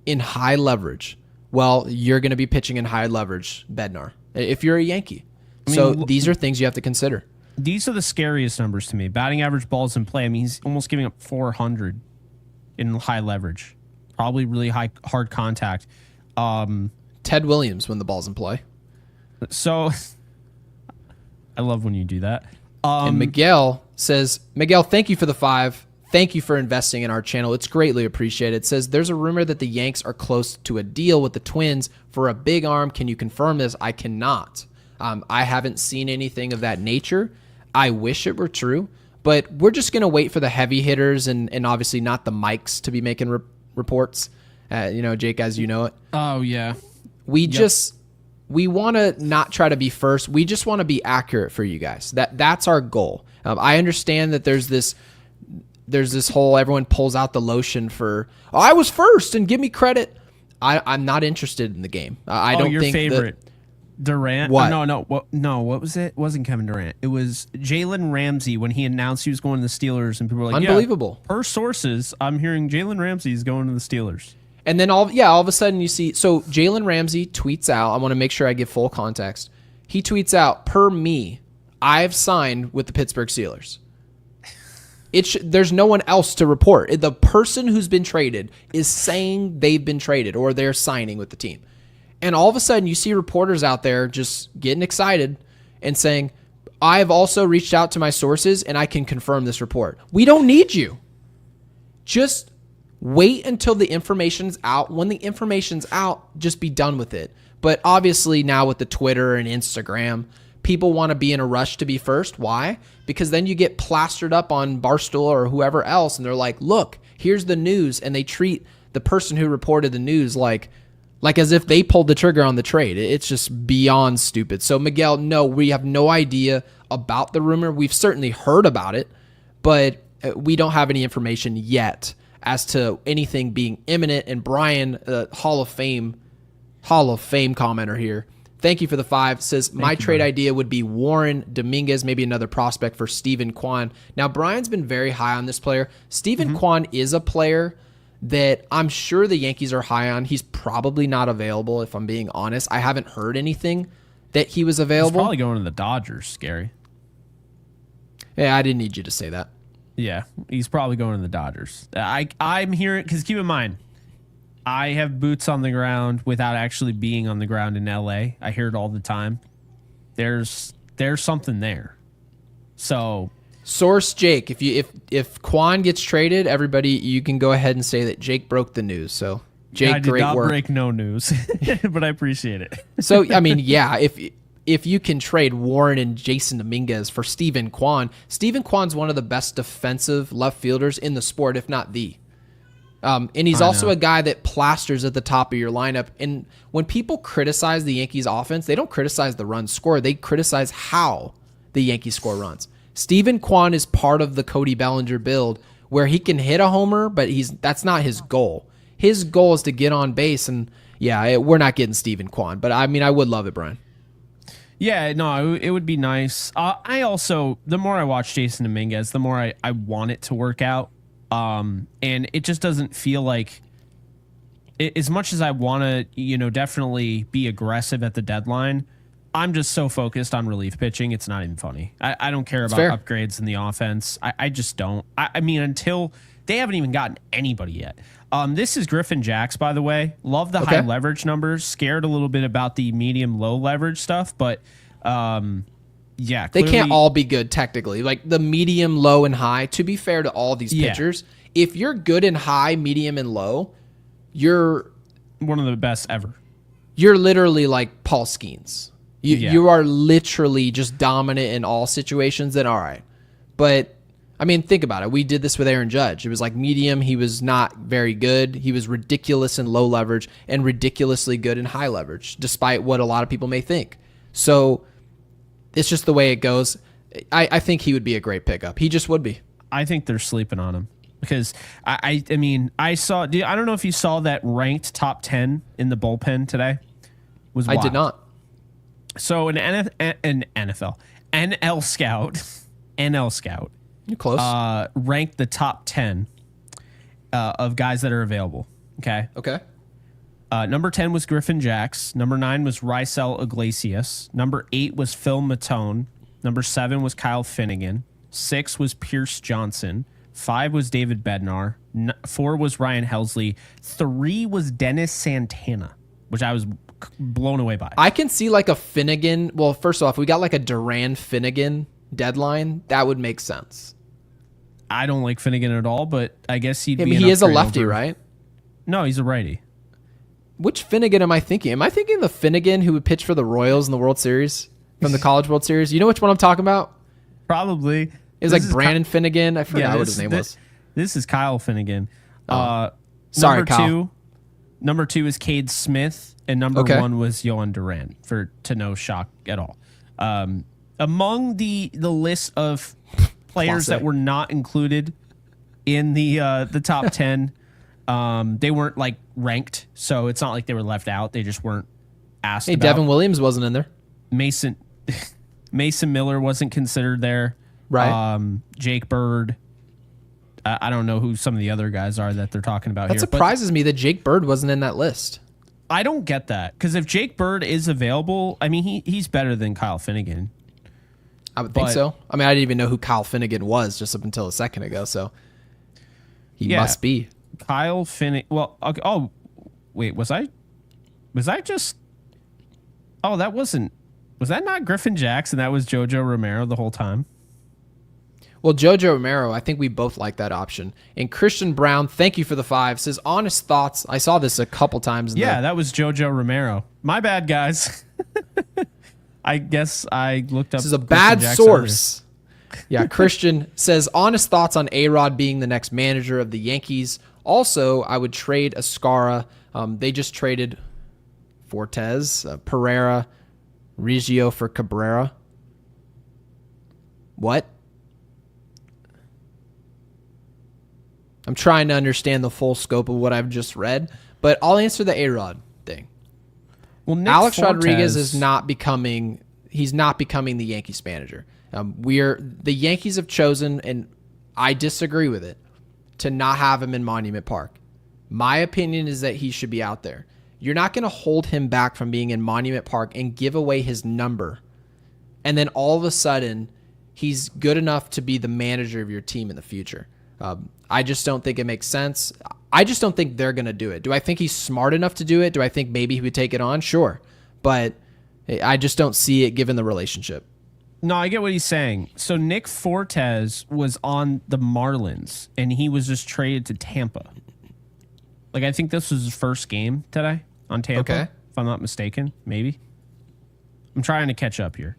in high leverage. Well, you're going to be pitching in high leverage, Bednar, if you're a Yankee. So these are things you have to consider. These are the scariest numbers to me. Batting average, balls in play. I mean, he's almost giving up 400 in high leverage. Probably really hard contact. Ted Williams when the ball's in play. So I love when you do that. And Miguel says, Miguel, thank you for the 5. Thank you for investing in our channel. It's greatly appreciated. It says, there's a rumor that the Yanks are close to a deal with the Twins for a big arm. Can you confirm this? I cannot. I haven't seen anything of that nature. I wish it were true, but we're just going to wait for the heavy hitters and obviously not the mics to be making reports. Jake, as you know it. Oh, yeah. We want to not try to be first. We just want to be accurate for you guys. That's our goal. I understand that there's this whole everyone pulls out the lotion for, I was first and give me credit. I'm not interested in the game. I don't your think favorite. Durant? What? No, what was it? It wasn't Kevin Durant. It was Jalen Ramsey when he announced he was going to the Steelers, and people were like, unbelievable. Yeah, per sources, I'm hearing Jalen Ramsey is going to the Steelers. And then all of a sudden you see, so Jalen Ramsey tweets out, I want to make sure I give full context. He tweets out, per me, I've signed with the Pittsburgh Steelers. There's no one else to report. The person who's been traded is saying they've been traded or they're signing with the team. And all of a sudden you see reporters out there just getting excited and saying, I've also reached out to my sources and I can confirm this report. We don't need you. Just wait until the information's out. When the information's out, just be done with it. But obviously now with the Twitter and Instagram, people want to be in a rush to be first. Why? Because then you get plastered up on Barstool or whoever else, and they're like, look, here's the news. And they treat the person who reported the news like as if they pulled the trigger on the trade. It's just beyond stupid. So, Miguel, no, we have no idea about the rumor. We've certainly heard about it, but we don't have any information yet as to anything being imminent. And Brian, Hall of Fame commenter here, thank you for the 5, says, my trade idea would be Warren Dominguez, maybe another prospect for Steven Kwan. Now, Brian's been very high on this player. Steven Kwan is a player that I'm sure the Yankees are high on. He's probably not available, if I'm being honest. I haven't heard anything that he was available. He's probably going to the Dodgers, Gary. Yeah, I didn't need you to say that. Yeah, he's probably going to the Dodgers. I'm hearing, because keep in mind, I have boots on the ground without actually being on the ground in LA. I hear it all the time. There's something there. So, source Jake, if Kwan gets traded, everybody, you can go ahead and say that Jake broke the news. So, Jake, I did great not work. break no news, but I appreciate it. So, I mean, yeah, if you can trade Warren and Jasson Dominguez for Steven Kwan's one of the best defensive left fielders in the sport, if not the. And he's also a guy that plasters at the top of your lineup. And when people criticize the Yankees offense, they don't criticize the runs scored. They criticize how the Yankees score runs. Steven Kwan is part of the Cody Bellinger build where he can hit a homer, but that's not his goal. His goal is to get on base, and we're not getting Steven Kwan. But I mean, I would love it, Brian. Yeah, no, it would be nice. I also, the more I watch Jasson Dominguez, the more I want it to work out. And it just doesn't feel like, as much as I want to, definitely be aggressive at the deadline, I'm just so focused on relief pitching. It's not even funny. I don't care about upgrades in the offense. I just don't. I mean, until they haven't even gotten anybody yet. This is Griffin Jax, by the way. Love the high leverage numbers. Scared a little bit about the medium low leverage stuff, but they can't all be good technically. Like the medium, low, and high. To be fair to all these pitchers, if you're good in high, medium, and low, you're one of the best ever. You're literally like Paul Skeens. You are literally just dominant in all situations. Then all right, but I mean, think about it. We did this with Aaron Judge. It was like medium. He was not very good. He was ridiculous in low leverage and ridiculously good in high leverage, despite what a lot of people may think. So it's just the way it goes. I think he would be a great pickup. He just would be. I think they're sleeping on him because I mean, I don't know if you saw that ranked top 10 in the bullpen today. Was wild. I did not. So an NFL Scout, NL Scout. You're close. Ranked the top 10 of guys that are available. Okay. Number 10 was Griffin Jax. Number 9 was Raisel Iglesias. Number 8 was Phil Matone. Number 7 was Kyle Finnegan. 6 was Pierce Johnson. 5 was David Bednar. 4 was Ryan Helsley. 3 was Dennis Santana, which I was blown away by. I can see like a Finnegan. Well, first off, we got like a Duran Finnegan deadline. That would make sense. I don't like Finnegan at all, but I guess he'd be. He is a lefty, right? No, he's a righty. Which Finnegan am I thinking? Am I thinking the Finnegan who would pitch for the Royals in the World Series, from the College World Series? You know which one I'm talking about? Probably. It was like Brandon Finnegan. I forgot what his name was. This is Kyle Finnegan. Sorry, Kyle. Number 2 is Cade Smith. And number 1 was Yohan Duran, to no shock at all. Among the list of players that were not included in the top 10, they weren't like ranked, so it's not like they were left out. They just weren't asked. Hey, Devin Williams wasn't in there. Mason Miller wasn't considered there. Right. Jake Bird. I don't know who some of the other guys are that they're talking about here. That surprises me that Jake Bird wasn't in that list. I don't get that, because if Jake Bird is available, I mean, he's better than Kyle Finnegan. I would think so. I mean, I didn't even know who Kyle Finnegan was just up until a second ago, so he must be. Kyle Finnegan. Well, okay, wait, was I just... Oh, was that not Griffin Jax, and that was JoJo Romero the whole time? Well, JoJo Romero, I think we both like that option. And Christian Brown, thank you for the 5, says honest thoughts. I saw this a couple times. That was JoJo Romero. My bad, guys. I guess I looked up. This is a bad source. Yeah, Christian says honest thoughts on A-Rod being the next manager of the Yankees. Also, I would trade Ascara. They just traded Fortes, Pereira, Reggio for Cabrera. What? I'm trying to understand the full scope of what I've just read, but I'll answer the A-Rod thing. Well, Alex Rodriguez is not becoming the Yankees manager. The Yankees have chosen, and I disagree with it, to not have him in Monument Park. My opinion is that he should be out there. You're not going to hold him back from being in Monument Park and give away his number, and then all of a sudden he's good enough to be the manager of your team in the future. I just don't think it makes sense. I just don't think they're going to do it. Do I think he's smart enough to do it? Do I think maybe he would take it on? Sure. But I just don't see it given the relationship. No, I get what he's saying. So Nick Fortes was on the Marlins, and he was just traded to Tampa. Like, I think this was his first game today on Tampa, if I'm not mistaken. Maybe. I'm trying to catch up here.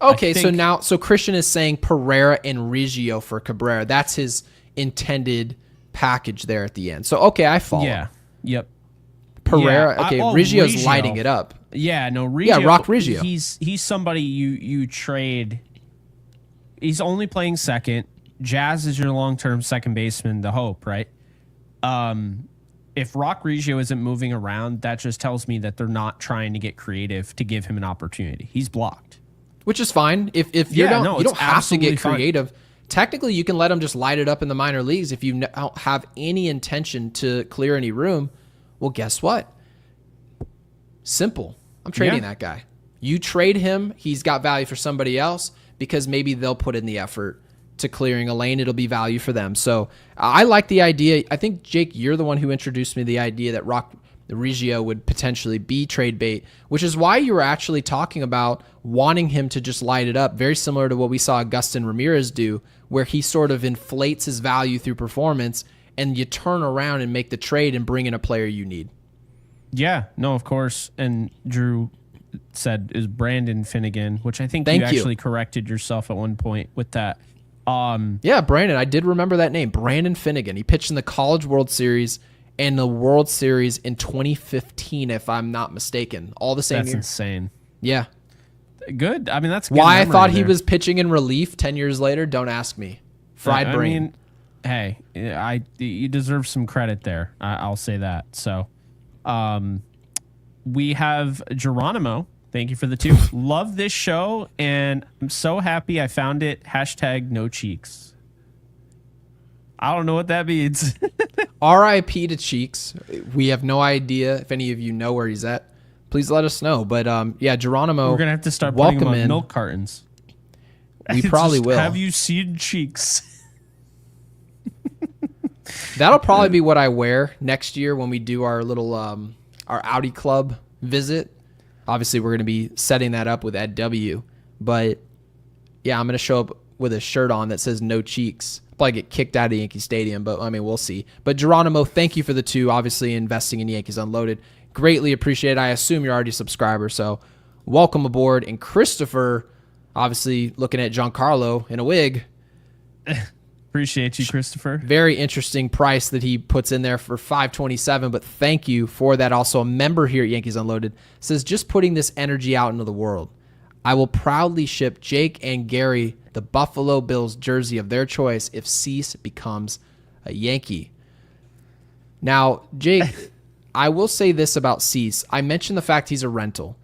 Okay, so Christian is saying Pereira and Reggio for Cabrera. That's his intended package there at the end. So, okay, I follow. Yeah. Yep. Pereira. Reggio's lighting it up. Yeah, no, Reggio. Yeah, Rock Reggio. He's somebody you trade he's only playing second. Jazz is your long-term second baseman, the hope, right? If Rock Reggio isn't moving around, that just tells me that they're not trying to get creative to give him an opportunity. He's blocked. Which is fine. If you don't have to get creative. Fine. Technically, you can let him just light it up in the minor leagues. If you don't have any intention to clear any room, well, guess what? Simple. I'm trading that guy. You trade him, he's got value for somebody else because maybe they'll put in the effort to clearing a lane. It'll be value for them. So I like the idea. I think, Jake, you're the one who introduced me the idea that Rock Reggio would potentially be trade bait, which is why you were actually talking about wanting him to just light it up, very similar to what we saw Agustin Ramirez do, where he sort of inflates his value through performance, and you turn around and make the trade and bring in a player you need. Yeah, no, of course. And Drew said is Brandon Finnegan, which I think you actually corrected yourself at one point with that. Yeah, Brandon, I did remember that name, Brandon Finnegan. He pitched in the College World Series and the World Series in 2015, if I'm not mistaken. All the same year. That's insane. Yeah. Good. I mean, that's good. Why I thought he was pitching in relief 10 years later, don't ask me. Fried brain. I mean, hey, you deserve some credit there. I'll say that. So, we have Geronimo. Thank you for the 2. Love this show, and I'm so happy I found it. # no cheeks. I don't know what that means. R.I.P. to Cheeks. We have no idea if any of you know where he's at. Please let us know. But yeah, Geronimo. We're gonna have to start putting him on milk cartons. We probably will. Have you seen Cheeks? That'll probably be what I wear next year when we do our little our Audi Club visit. Obviously, we're going to be setting that up with Ed W. But yeah, I'm going to show up with a shirt on that says no cheeks. Probably get kicked out of Yankee Stadium, but I mean, we'll see. But Geronimo, thank you for the 2. Obviously, investing in Yankees Unloaded. Greatly appreciate it. I assume you're already a subscriber, so welcome aboard. And Christopher, obviously looking at Giancarlo in a wig. Appreciate you, Christopher. Very interesting price that he puts in there for $527, but thank you for that. Also, a member here at Yankees Unloaded says, just putting this energy out into the world. I will proudly ship Jake and Gary the Buffalo Bills jersey of their choice if Cease becomes a Yankee. Now, Jake, I will say this about Cease. I mentioned the fact he's a rental.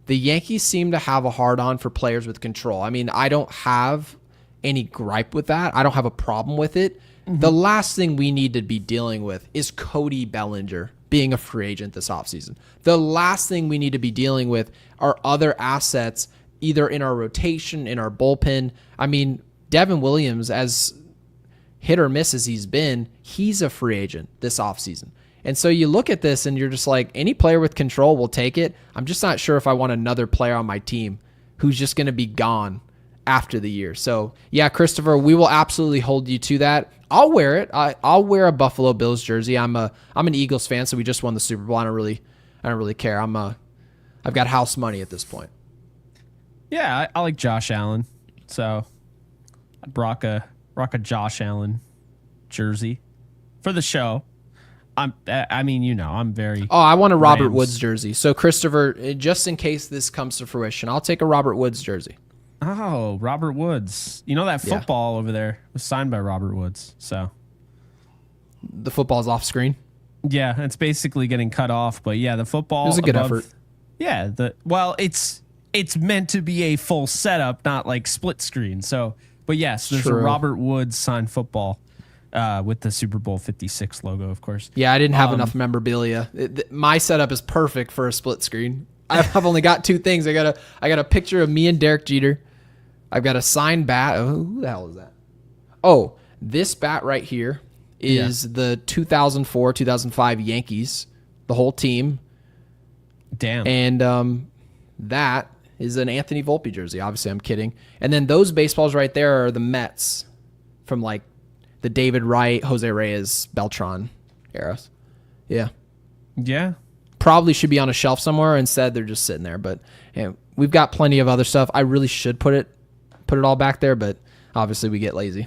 The Yankees seem to have a hard-on for players with control. I mean, I don't have any gripe with that. I don't have a problem with it. Mm-hmm. The last thing we need to be dealing with is Cody Bellinger being a free agent this offseason. The last thing we need to be dealing with are other assets, either in our rotation, in our bullpen. I mean, Devin Williams, as hit or miss as he's been, he's a free agent this offseason. And so you look at this and you're just like, any player with control will take it. I'm just not sure if I want another player on my team who's just going to be gone after the year. So yeah, Christopher, we will absolutely hold you to that. I'll wear it. I'll wear a Buffalo Bills jersey. I'm an Eagles fan, so we just won the Super Bowl. I don't really care. I've got house money at this point. Yeah, I like Josh Allen, so I'd rock a Josh Allen jersey for the show. I'm very. Oh, I want a Robert Woods jersey. So Christopher, just in case this comes to fruition, I'll take a Robert Woods jersey. Oh, Robert Woods. You know that football over there was signed by Robert Woods. So the football's off screen. Yeah, it's basically getting cut off. But yeah, the football. It was a good effort. Yeah, it's meant to be a full setup, not like split screen. So, but yes, there's a Robert Woods signed football with the Super Bowl 56 logo, of course. Yeah, I didn't have enough memorabilia. My setup is perfect for a split screen. I've only got 2 things. I got a picture of me and Derek Jeter. I've got a signed bat. Oh, who the hell is that? Oh, this bat right here is the 2004-2005 Yankees, the whole team. Damn. And that is an Anthony Volpe jersey. Obviously, I'm kidding. And then those baseballs right there are the Mets from like the David Wright, Jose Reyes, Beltran eras. Yeah. Yeah. Probably should be on a shelf somewhere. Instead, they're just sitting there. But we've got plenty of other stuff. I really should put it all back there, but obviously we get lazy.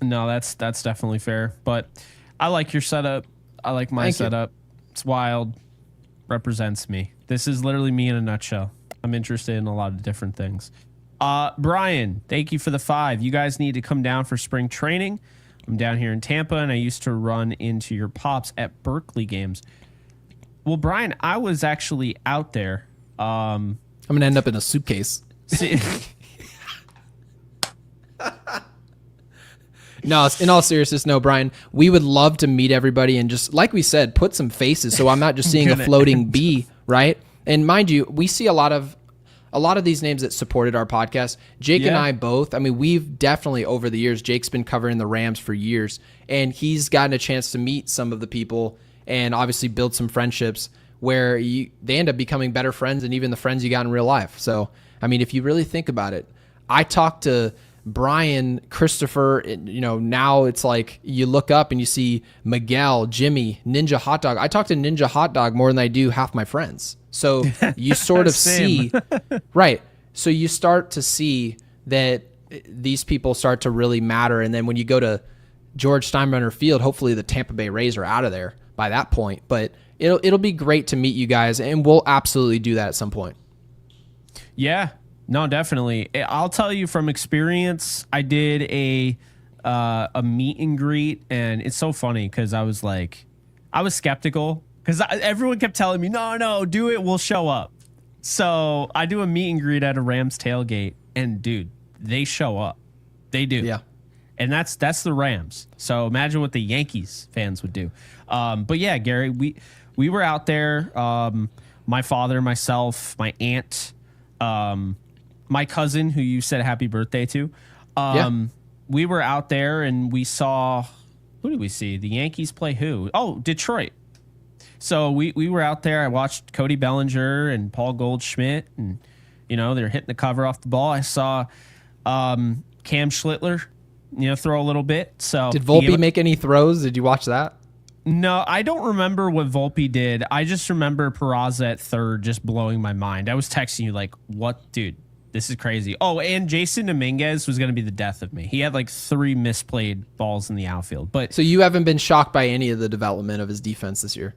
No, that's definitely fair. But I like your setup. I like my setup. It's wild. Represents me. This is literally me in a nutshell. I'm interested in a lot of different things. Brian, thank you for the 5. You guys need to come down for spring training. I'm down here in Tampa, and I used to run into your pops at Berkeley games. Well, Brian, I was actually out there. I'm going to end up in a suitcase. No, in all seriousness, no, Brian, we would love to meet everybody and just, like we said, put some faces so I'm not just seeing a floating bee, right? And mind you, we see a lot of these names that supported our podcast. Jake and I both, I mean, we've definitely over the years, Jake's been covering the Rams for years, and he's gotten a chance to meet some of the people and obviously build some friendships where they end up becoming better friends than even the friends you got in real life. So, I mean, if you really think about it, I talked to Brian, Christopher, now it's like you look up and you see Miguel, Jimmy, Ninja Hot Dog. I talk to Ninja Hot Dog more than I do half my friends. So you sort of see, right. So you start to see that these people start to really matter. And then when you go to George Steinbrenner Field, hopefully the Tampa Bay Rays are out of there by that point. But it'll be great to meet you guys, and we'll absolutely do that at some point. Yeah. No, definitely. I'll tell you from experience, I did a meet and greet, and it's so funny because I was skeptical because everyone kept telling me, no, do it, we'll show up. So I do a meet and greet at a Rams tailgate, and dude, they show up. They do. Yeah. And that's the Rams. So imagine what the Yankees fans would do. But yeah, Gary, we were out there. My father, myself, my aunt, my cousin, who you said happy birthday to. We were out there and we saw, who did we see? The Yankees play who? Oh, Detroit. So we were out there. I watched Cody Bellinger and Paul Goldschmidt, and they're hitting the cover off the ball. I saw Cam Schlittler, throw a little bit. So did Volpe make any throws? Did you watch that? No, I don't remember what Volpe did. I just remember Peraza at third just blowing my mind. I was texting you like, what, dude? This is crazy. Oh, and Jasson Dominguez was going to be the death of me. He had like 3 misplayed balls in the outfield. But so you haven't been shocked by any of the development of his defense this year?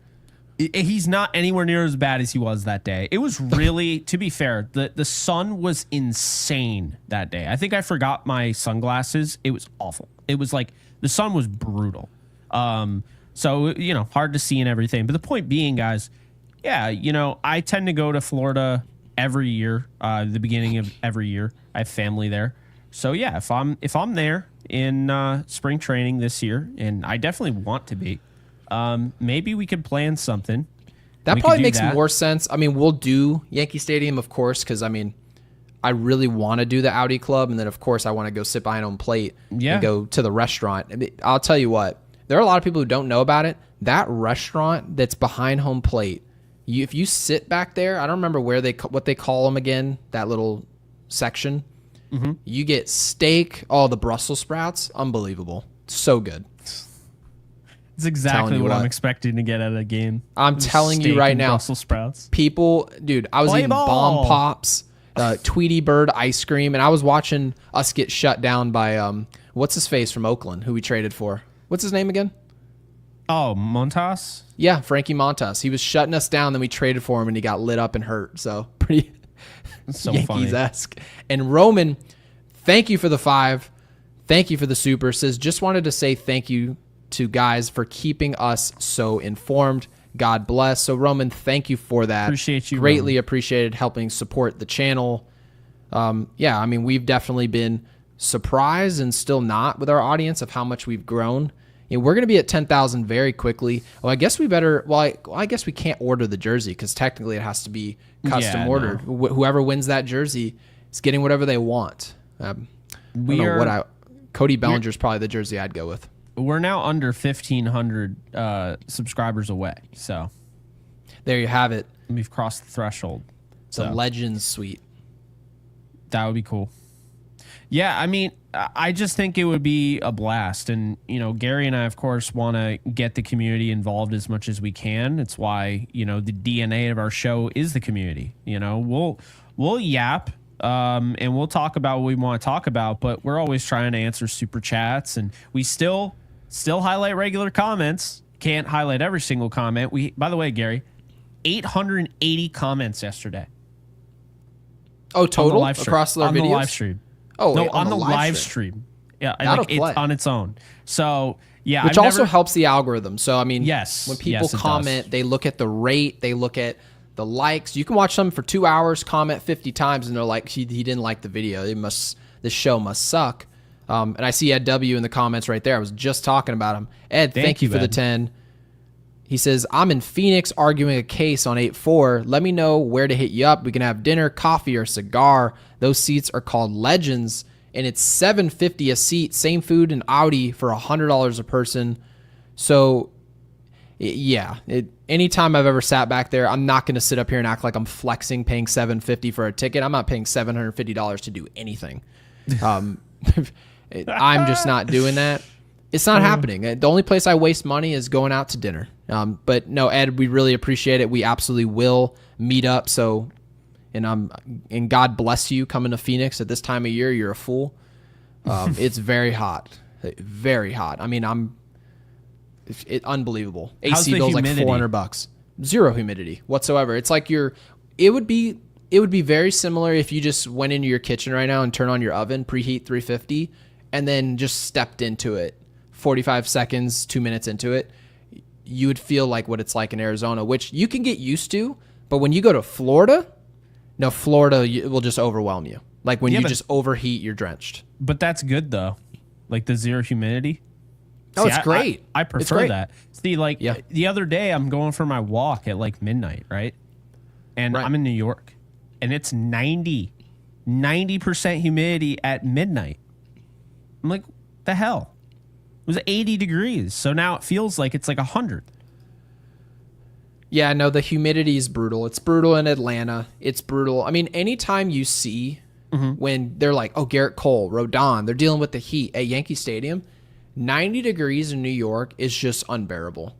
He's not anywhere near as bad as he was that day. It was really, to be fair, the sun was insane that day. I think I forgot my sunglasses. It was awful. It was like the sun was brutal. So, hard to see and everything. But the point being, guys, I tend to go to Florida every year, the beginning of every year. I have family there. So, yeah, if I'm there in spring training this year, and I definitely want to be, maybe we could plan something. That probably makes more sense. I mean, we'll do Yankee Stadium, of course, because, I really want to do the Audi Club, and then, of course, I want to go sit behind home plate and go to the restaurant. I'll tell you what. There are a lot of people who don't know about it. That restaurant that's behind home plate, if you sit back there, I don't remember what they call them again, that little section. Mm-hmm. You get steak, the Brussels sprouts, unbelievable. So good. It's exactly what I'm expecting to get at a game. I'm telling you right now. Brussels sprouts. People, dude, I was eating Bomb Pops, Tweety Bird ice cream, and I was watching us get shut down by, what's his face from Oakland, who we traded for. What's his name again? Oh, Montas? Yeah, Frankie Montas. He was shutting us down, then we traded for him, and he got lit up and hurt. So pretty so Yankees-esque. And Roman, thank you for the 5. Thank you for the super. Says, just wanted to say thank you to guys for keeping us so informed. God bless. So Roman, thank you for that. Appreciate you. Greatly Roman. Appreciated helping support the channel. We've definitely been surprised and still not with our audience of how much we've grown. We're going to be at 10,000 very quickly. Well, I guess we better. Well, I guess we can't order the jersey because technically it has to be custom ordered. No. Whoever wins that jersey is getting whatever they want. Cody Bellinger's probably the jersey I'd go with. We're now under 1,500 subscribers away. So there you have it. We've crossed the threshold. The Legends Suite. That would be cool. Yeah, I just think it would be a blast. And, Gary and I, of course, want to get the community involved as much as we can. It's why, the DNA of our show is the community. We'll yap and we'll talk about what we want to talk about, but we're always trying to answer super chats, and we still highlight regular comments. Can't highlight every single comment. By the way, Gary, 880 comments yesterday. Oh, total live stream, across their on videos? the live stream. Oh, no, wait, on the live stream. Yeah, That'll like play. it's on its own. So yeah, which also helps the algorithm. So I mean, Yes, when people yes, it comment, does. they look at the rate, they look at the likes. You can watch something for 2 hours, comment 50 times, and they're like, he didn't like the video. This show must suck. And I see Ed W in the comments right there. I was just talking about him. Ed, thank you for the Ed. 10. He says, I'm in Phoenix arguing a case on 8-4. Let me know where to hit you up. We can have dinner, coffee, or cigar. Those seats are called Legends, and it's $750 a seat. Same food and Audi for $100 a person. So, yeah, anytime I've ever sat back there, I'm not going to sit up here and act like I'm flexing paying $750 for a ticket. I'm not paying $750 to do anything. I'm just not doing that. It's not happening. The only place I waste money is going out to dinner. But no, Ed, we really appreciate it. We absolutely will meet up. So, and God bless you coming to Phoenix at this time of year. You're a fool. It's very hot, very hot. I mean, it's unbelievable. How's AC the bill's like humidity? $400. Zero humidity whatsoever. It's like it would be very similar if you just went into your kitchen right now and turned on your oven, preheat 350, and then just stepped into it 45 seconds, 2 minutes into it. You would feel like what it's like in Arizona, which you can get used to. But when you go to Florida, no, Florida will just overwhelm you. Like when you just overheat, you're drenched. But that's good though. Like the zero humidity. Oh, it's great. I prefer that. See, like Yeah. the other day I'm going for my walk at like midnight, right? And I'm in New York and it's 90% humidity at midnight. I'm like, the hell? It was 80 degrees. So now it feels like it's like 100. Yeah, no, the humidity is brutal. It's brutal in Atlanta. It's brutal. I mean, anytime you see when they're like, oh, Garrett Cole, Rodon, they're dealing with the heat at Yankee Stadium, 90 degrees in New York is just unbearable.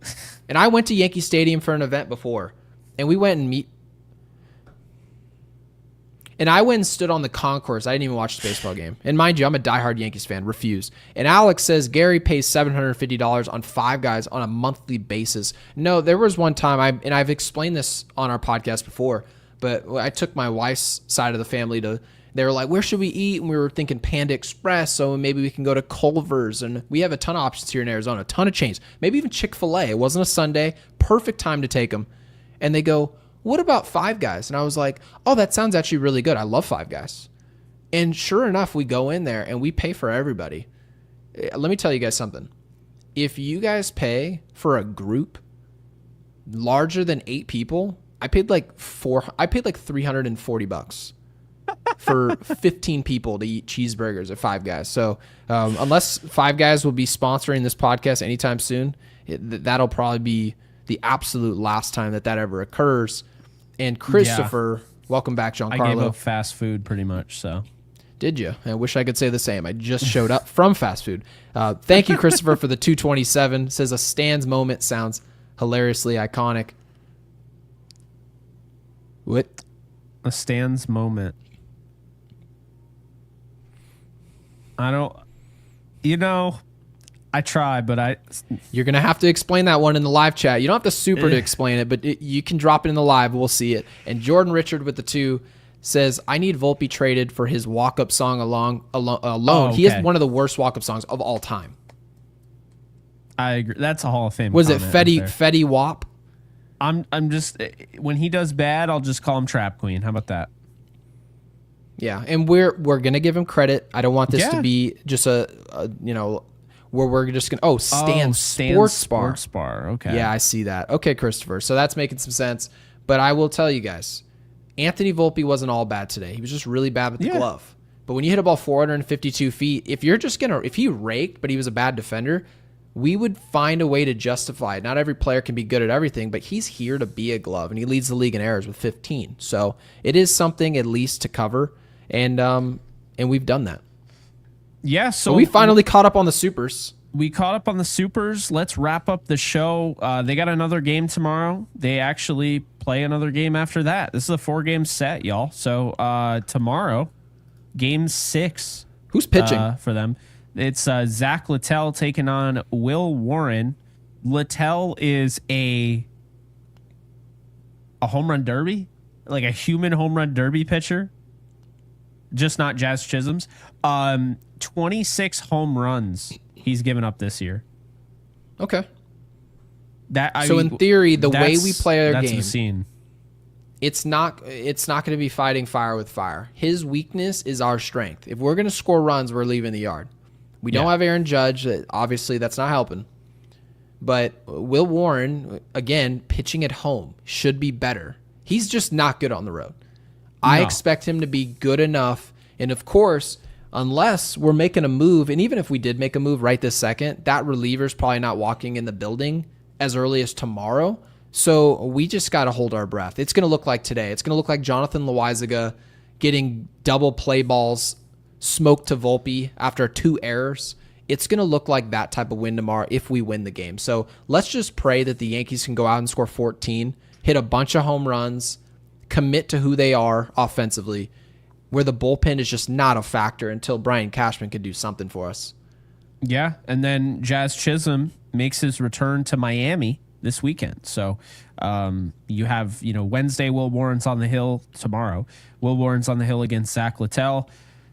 And I went to Yankee Stadium for an event before, and we went and I went and stood on the concourse. I didn't even watch the baseball game. And mind you, I'm a diehard Yankees fan. Refuse. And Alex says Gary pays $750 on 5 guys on a monthly basis. No, there was one time, and I've explained this on our podcast before, but I took my wife's side of the family they were like, where should we eat? And we were thinking Panda Express, so maybe we can go to Culver's. And we have a ton of options here in Arizona, a ton of chains, maybe even Chick-fil-A. It wasn't a Sunday. Perfect time to take them. And they go, what about 5 guys? And I was like, oh, that sounds actually really good. I love 5 guys. And sure enough, we go in there and we pay for everybody. Let me tell you guys something. If you guys pay for a group larger than 8 people, I paid like $340 for 15 people to eat cheeseburgers at 5 guys. So unless 5 guys will be sponsoring this podcast anytime soon, that'll probably be the absolute last time that ever occurs. And Christopher, welcome back, Giancarlo. I gave up fast food pretty much, so. Did you? I wish I could say the same. I just showed up from fast food. Thank you, Christopher, for the 227. Says a Stans moment sounds hilariously iconic. What? A Stans moment. I don't, I try, but You're going to have to explain that one in the live chat. You don't have to super to explain it, but you can drop it in the live. We'll see it. And Jordan Richard with the 2 says, I need Volpe traded for his walk-up song alone. Oh, okay. He has one of the worst walk-up songs of all time. I agree. That's a Hall of Fame. Was it comment right there. Fetty Wap? I'm just, when he does bad, I'll just call him Trap Queen. How about that? Yeah, and we're gonna give him credit. I don't want this to be just where we're just gonna Stan Sports Bar. Okay. Yeah, I see that. Okay, Christopher. So that's making some sense. But I will tell you guys, Anthony Volpe wasn't all bad today. He was just really bad with the glove. But when you hit a ball 452 feet, if he raked, but he was a bad defender, we would find a way to justify it. Not every player can be good at everything, but he's here to be a glove, and he leads the league in errors with 15. So it is something at least to cover. And we've done that. Yeah, so we finally caught up on the Supers. We caught up on the Supers. Let's wrap up the show. They got another game tomorrow. They actually play another game after that. This is a 4-game set, y'all. So tomorrow, game 6. Who's pitching for them? It's Zach Littell taking on Will Warren. Littell is a home run derby, like a human home run derby pitcher. just not Jazz Chisholm's. 26 home runs he's given up this year. Okay. So in theory, the way we play our game, insane. it's not going to be fighting fire with fire. His weakness is our strength. If we're going to score runs, we're leaving the yard. We don't have Aaron Judge. Obviously, that's not helping. But Will Warren, again, pitching at home should be better. He's just not good on the road. I expect him to be good enough. And of course, unless we're making a move, and even if we did make a move right this second, that reliever's probably not walking in the building as early as tomorrow. So we just got to hold our breath. It's going to look like today. It's going to look like Jonathan Loaizaga getting double play balls smoked to Volpe after 2 errors. It's going to look like that type of win tomorrow if we win the game. So let's just pray that the Yankees can go out and score 14, hit a bunch of home runs, commit to who they are offensively, where the bullpen is just not a factor until Brian Cashman can do something for us. Yeah, and then Jazz Chisholm makes his return to Miami this weekend. So you have, Wednesday, Will Warren's on the hill tomorrow. Will Warren's on the hill against Zach Littell.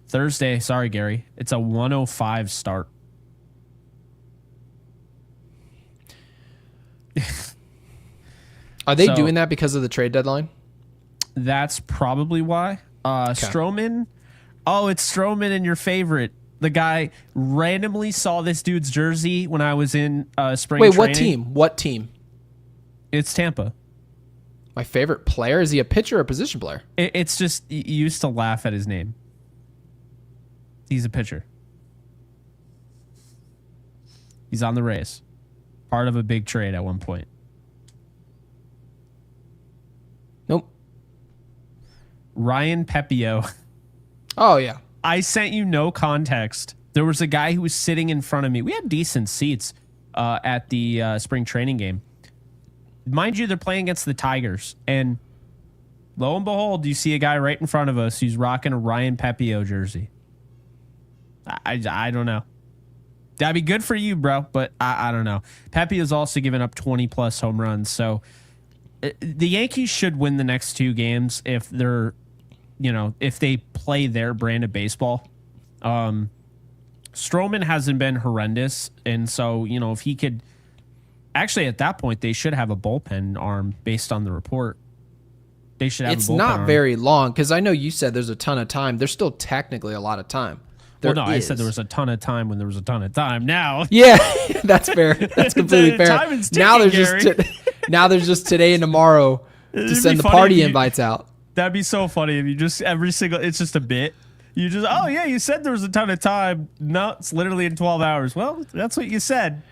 Thursday, sorry, Gary, it's a 105 start. Are they doing that because of the trade deadline? That's probably why. Stroman. Oh, it's Stroman and your favorite. The guy randomly saw this dude's jersey when I was in spring training. Wait, what team? What team? It's Tampa. My favorite player? Is he a pitcher or a position player? It's just, you used to laugh at his name. He's a pitcher. He's on the Rays. Part of a big trade at one point. Nope. Ryan Pepio. Oh, yeah. I sent you no context. There was a guy who was sitting in front of me. We had decent seats at the spring training game. Mind you, they're playing against the Tigers. And lo and behold, you see a guy right in front of us who's rocking a Ryan Pepio jersey. I don't know. That'd be good for you, bro, but I don't know. Pepio's also given up 20-plus home runs. So the Yankees should win the next 2 games if they're, if they play their brand of baseball. Stroman hasn't been horrendous, and so, if he could... Actually, at that point, they should have a bullpen arm based on the report. They should have a bullpen arm. It's not very long, because I know you said there's a ton of time. There's still technically a lot of time. I said there was a ton of time when there was a ton of time. Now, yeah, that's fair. That's completely fair. Time is ticking, now there's just today and tomorrow to send the party invites out. That'd be so funny if you just it's just a bit. You just, oh yeah, you said there was a ton of time. No, it's literally in 12 hours. Well, that's what you said.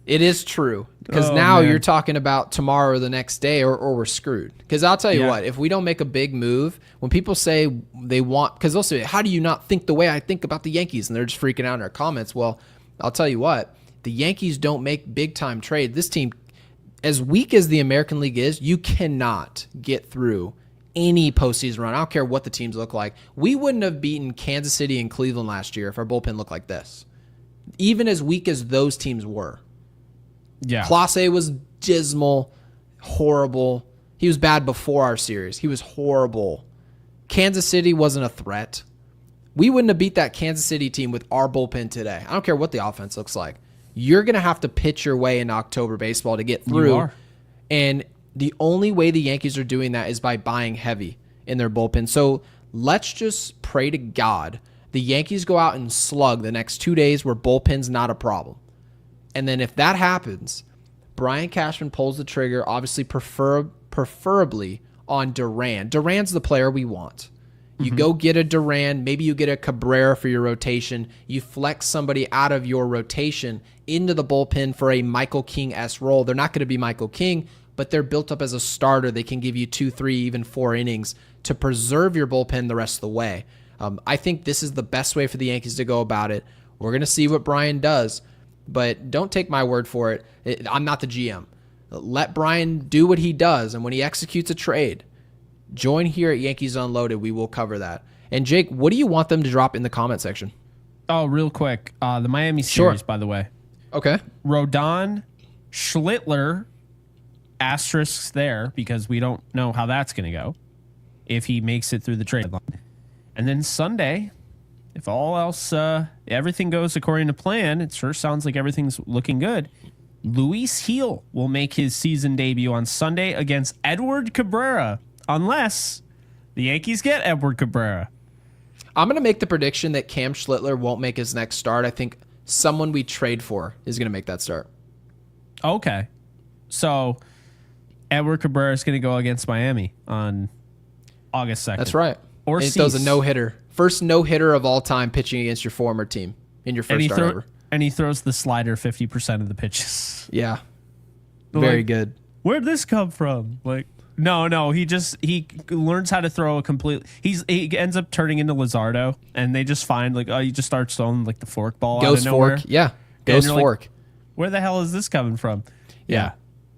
It is true, because now you're talking about tomorrow or the next day, or we're screwed. Because I'll tell you what, if we don't make a big move, when people say they want, because they'll say, how do you not think the way I think about the Yankees? And they're just freaking out in our comments. Well, I'll tell you what, the Yankees don't make big time trades. This team, as weak as the American League is, you cannot get through any postseason run. I don't care what the teams look like. We wouldn't have beaten Kansas City and Cleveland last year if our bullpen looked like this. Even as weak as those teams were. Yeah. Clase was dismal, horrible. He was bad before our series. He was horrible. Kansas City wasn't a threat. We wouldn't have beat that Kansas City team with our bullpen today. I don't care what the offense looks like. You're going to have to pitch your way in October baseball to get through. You are. And the only way the Yankees are doing that is by buying heavy in their bullpen. So let's just pray to God the Yankees go out and slug the next 2 days where bullpen's not a problem. And then if that happens, Brian Cashman pulls the trigger, obviously preferably on Duran. Duran's the player we want. You go get a Duran, maybe you get a Cabrera for your rotation. You flex somebody out of your rotation into the bullpen for a Michael King-esque role. They're not going to be Michael King, but they're built up as a starter. They can give you 2, 3, even 4 innings to preserve your bullpen the rest of the way. I think this is the best way for the Yankees to go about it. We're going to see what Brian does, but don't take my word for it. I'm not the GM. Let Brian do what he does, and when he executes a trade, join here at Yankees Unloaded. We will cover that. And Jake, what do you want them to drop in the comment section? Oh, real quick. The Miami series, by the way. Okay. Rodon, Schlittler, asterisks there because we don't know how that's going to go if he makes it through the trade line. And then Sunday, if all else, everything goes according to plan, it sure sounds like everything's looking good. Luis Gil will make his season debut on Sunday against Edward Cabrera, unless the Yankees get Edward Cabrera. I'm going to make the prediction that Cam Schlittler won't make his next start. I think someone we trade for is going to make that start. Okay. So Edward Cabrera is going to go against Miami on August 2nd. That's right. Or it does a no-hitter. First no-hitter of all time pitching against your former team in your first start ever. And he throws the slider 50% of the pitches. Yeah. Very like, good. Where'd this come from? Like, no. He learns how to throw a complete. He ends up turning into Lizardo, and they just find he just starts throwing like the fork ball out of nowhere. Ghost fork. Yeah. Ghost fork. Like, where the hell is this coming from? Yeah.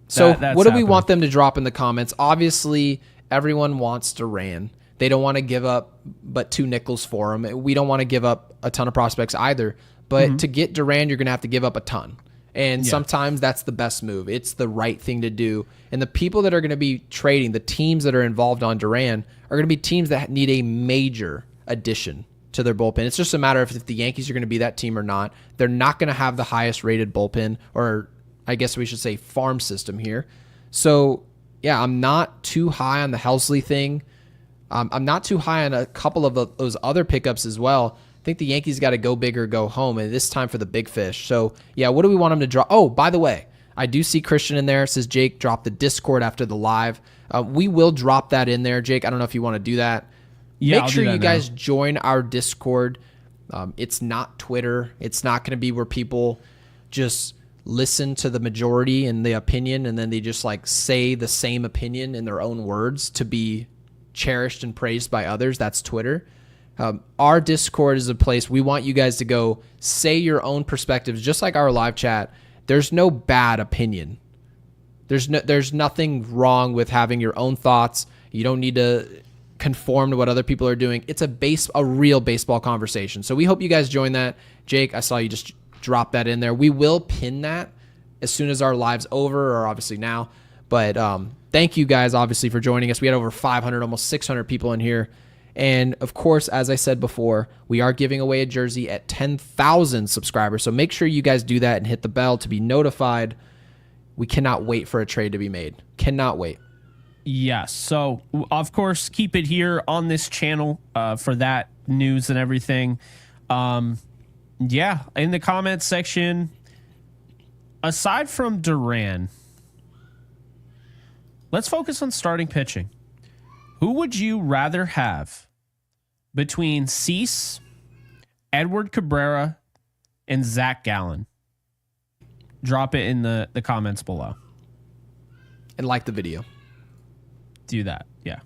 So what do we want them to drop in the comments? Obviously, everyone wants Duran. They don't want to give up but 2 nickels for him. We don't want to give up a ton of prospects either. But to get Duran, you're going to have to give up a ton. And sometimes that's the best move. It's the right thing to do. And the people that are going to be trading, the teams that are involved on Duran, are going to be teams that need a major addition to their bullpen. It's just a matter of if the Yankees are going to be that team or not. They're not going to have the highest rated bullpen, or I guess we should say farm system here. So, yeah, I'm not too high on the Helsley thing. I'm not too high on a couple of those other pickups as well. I think the Yankees got to go big or go home, and this time for the big fish. So, yeah, what do we want them to draw? Oh, by the way, I do see Christian in there. It says, Jake, drop the Discord after the live. We will drop that in there, Jake. I don't know if you want to do that. Yeah, Make sure you guys join our Discord. It's not Twitter. It's not going to be where people just listen to the majority and the opinion, and then they just say the same opinion in their own words to be cherished and praised by others. That's Twitter. Our Discord is a place we want you guys to go say your own perspectives, just like our live chat. There's no bad opinion. There's nothing wrong with having your own thoughts. You don't need to conform to what other people are doing. It's a real baseball conversation. So we hope you guys join that. Jake, I saw you just drop that in there. We will pin that as soon as our live's over, or obviously now. But thank you guys, obviously, for joining us. We had over 500, almost 600 people in here. And, of course, as I said before, we are giving away a jersey at 10,000 subscribers. So make sure you guys do that and hit the bell to be notified. We cannot wait for a trade to be made. Cannot wait. Yes. So, of course, keep it here on this channel for that news and everything. In the comments section, aside from Duran, let's focus on starting pitching. Who would you rather have between Cease, Edward Cabrera, and Zach Gallen? Drop it in the comments below. And like the video. Do that. Yeah.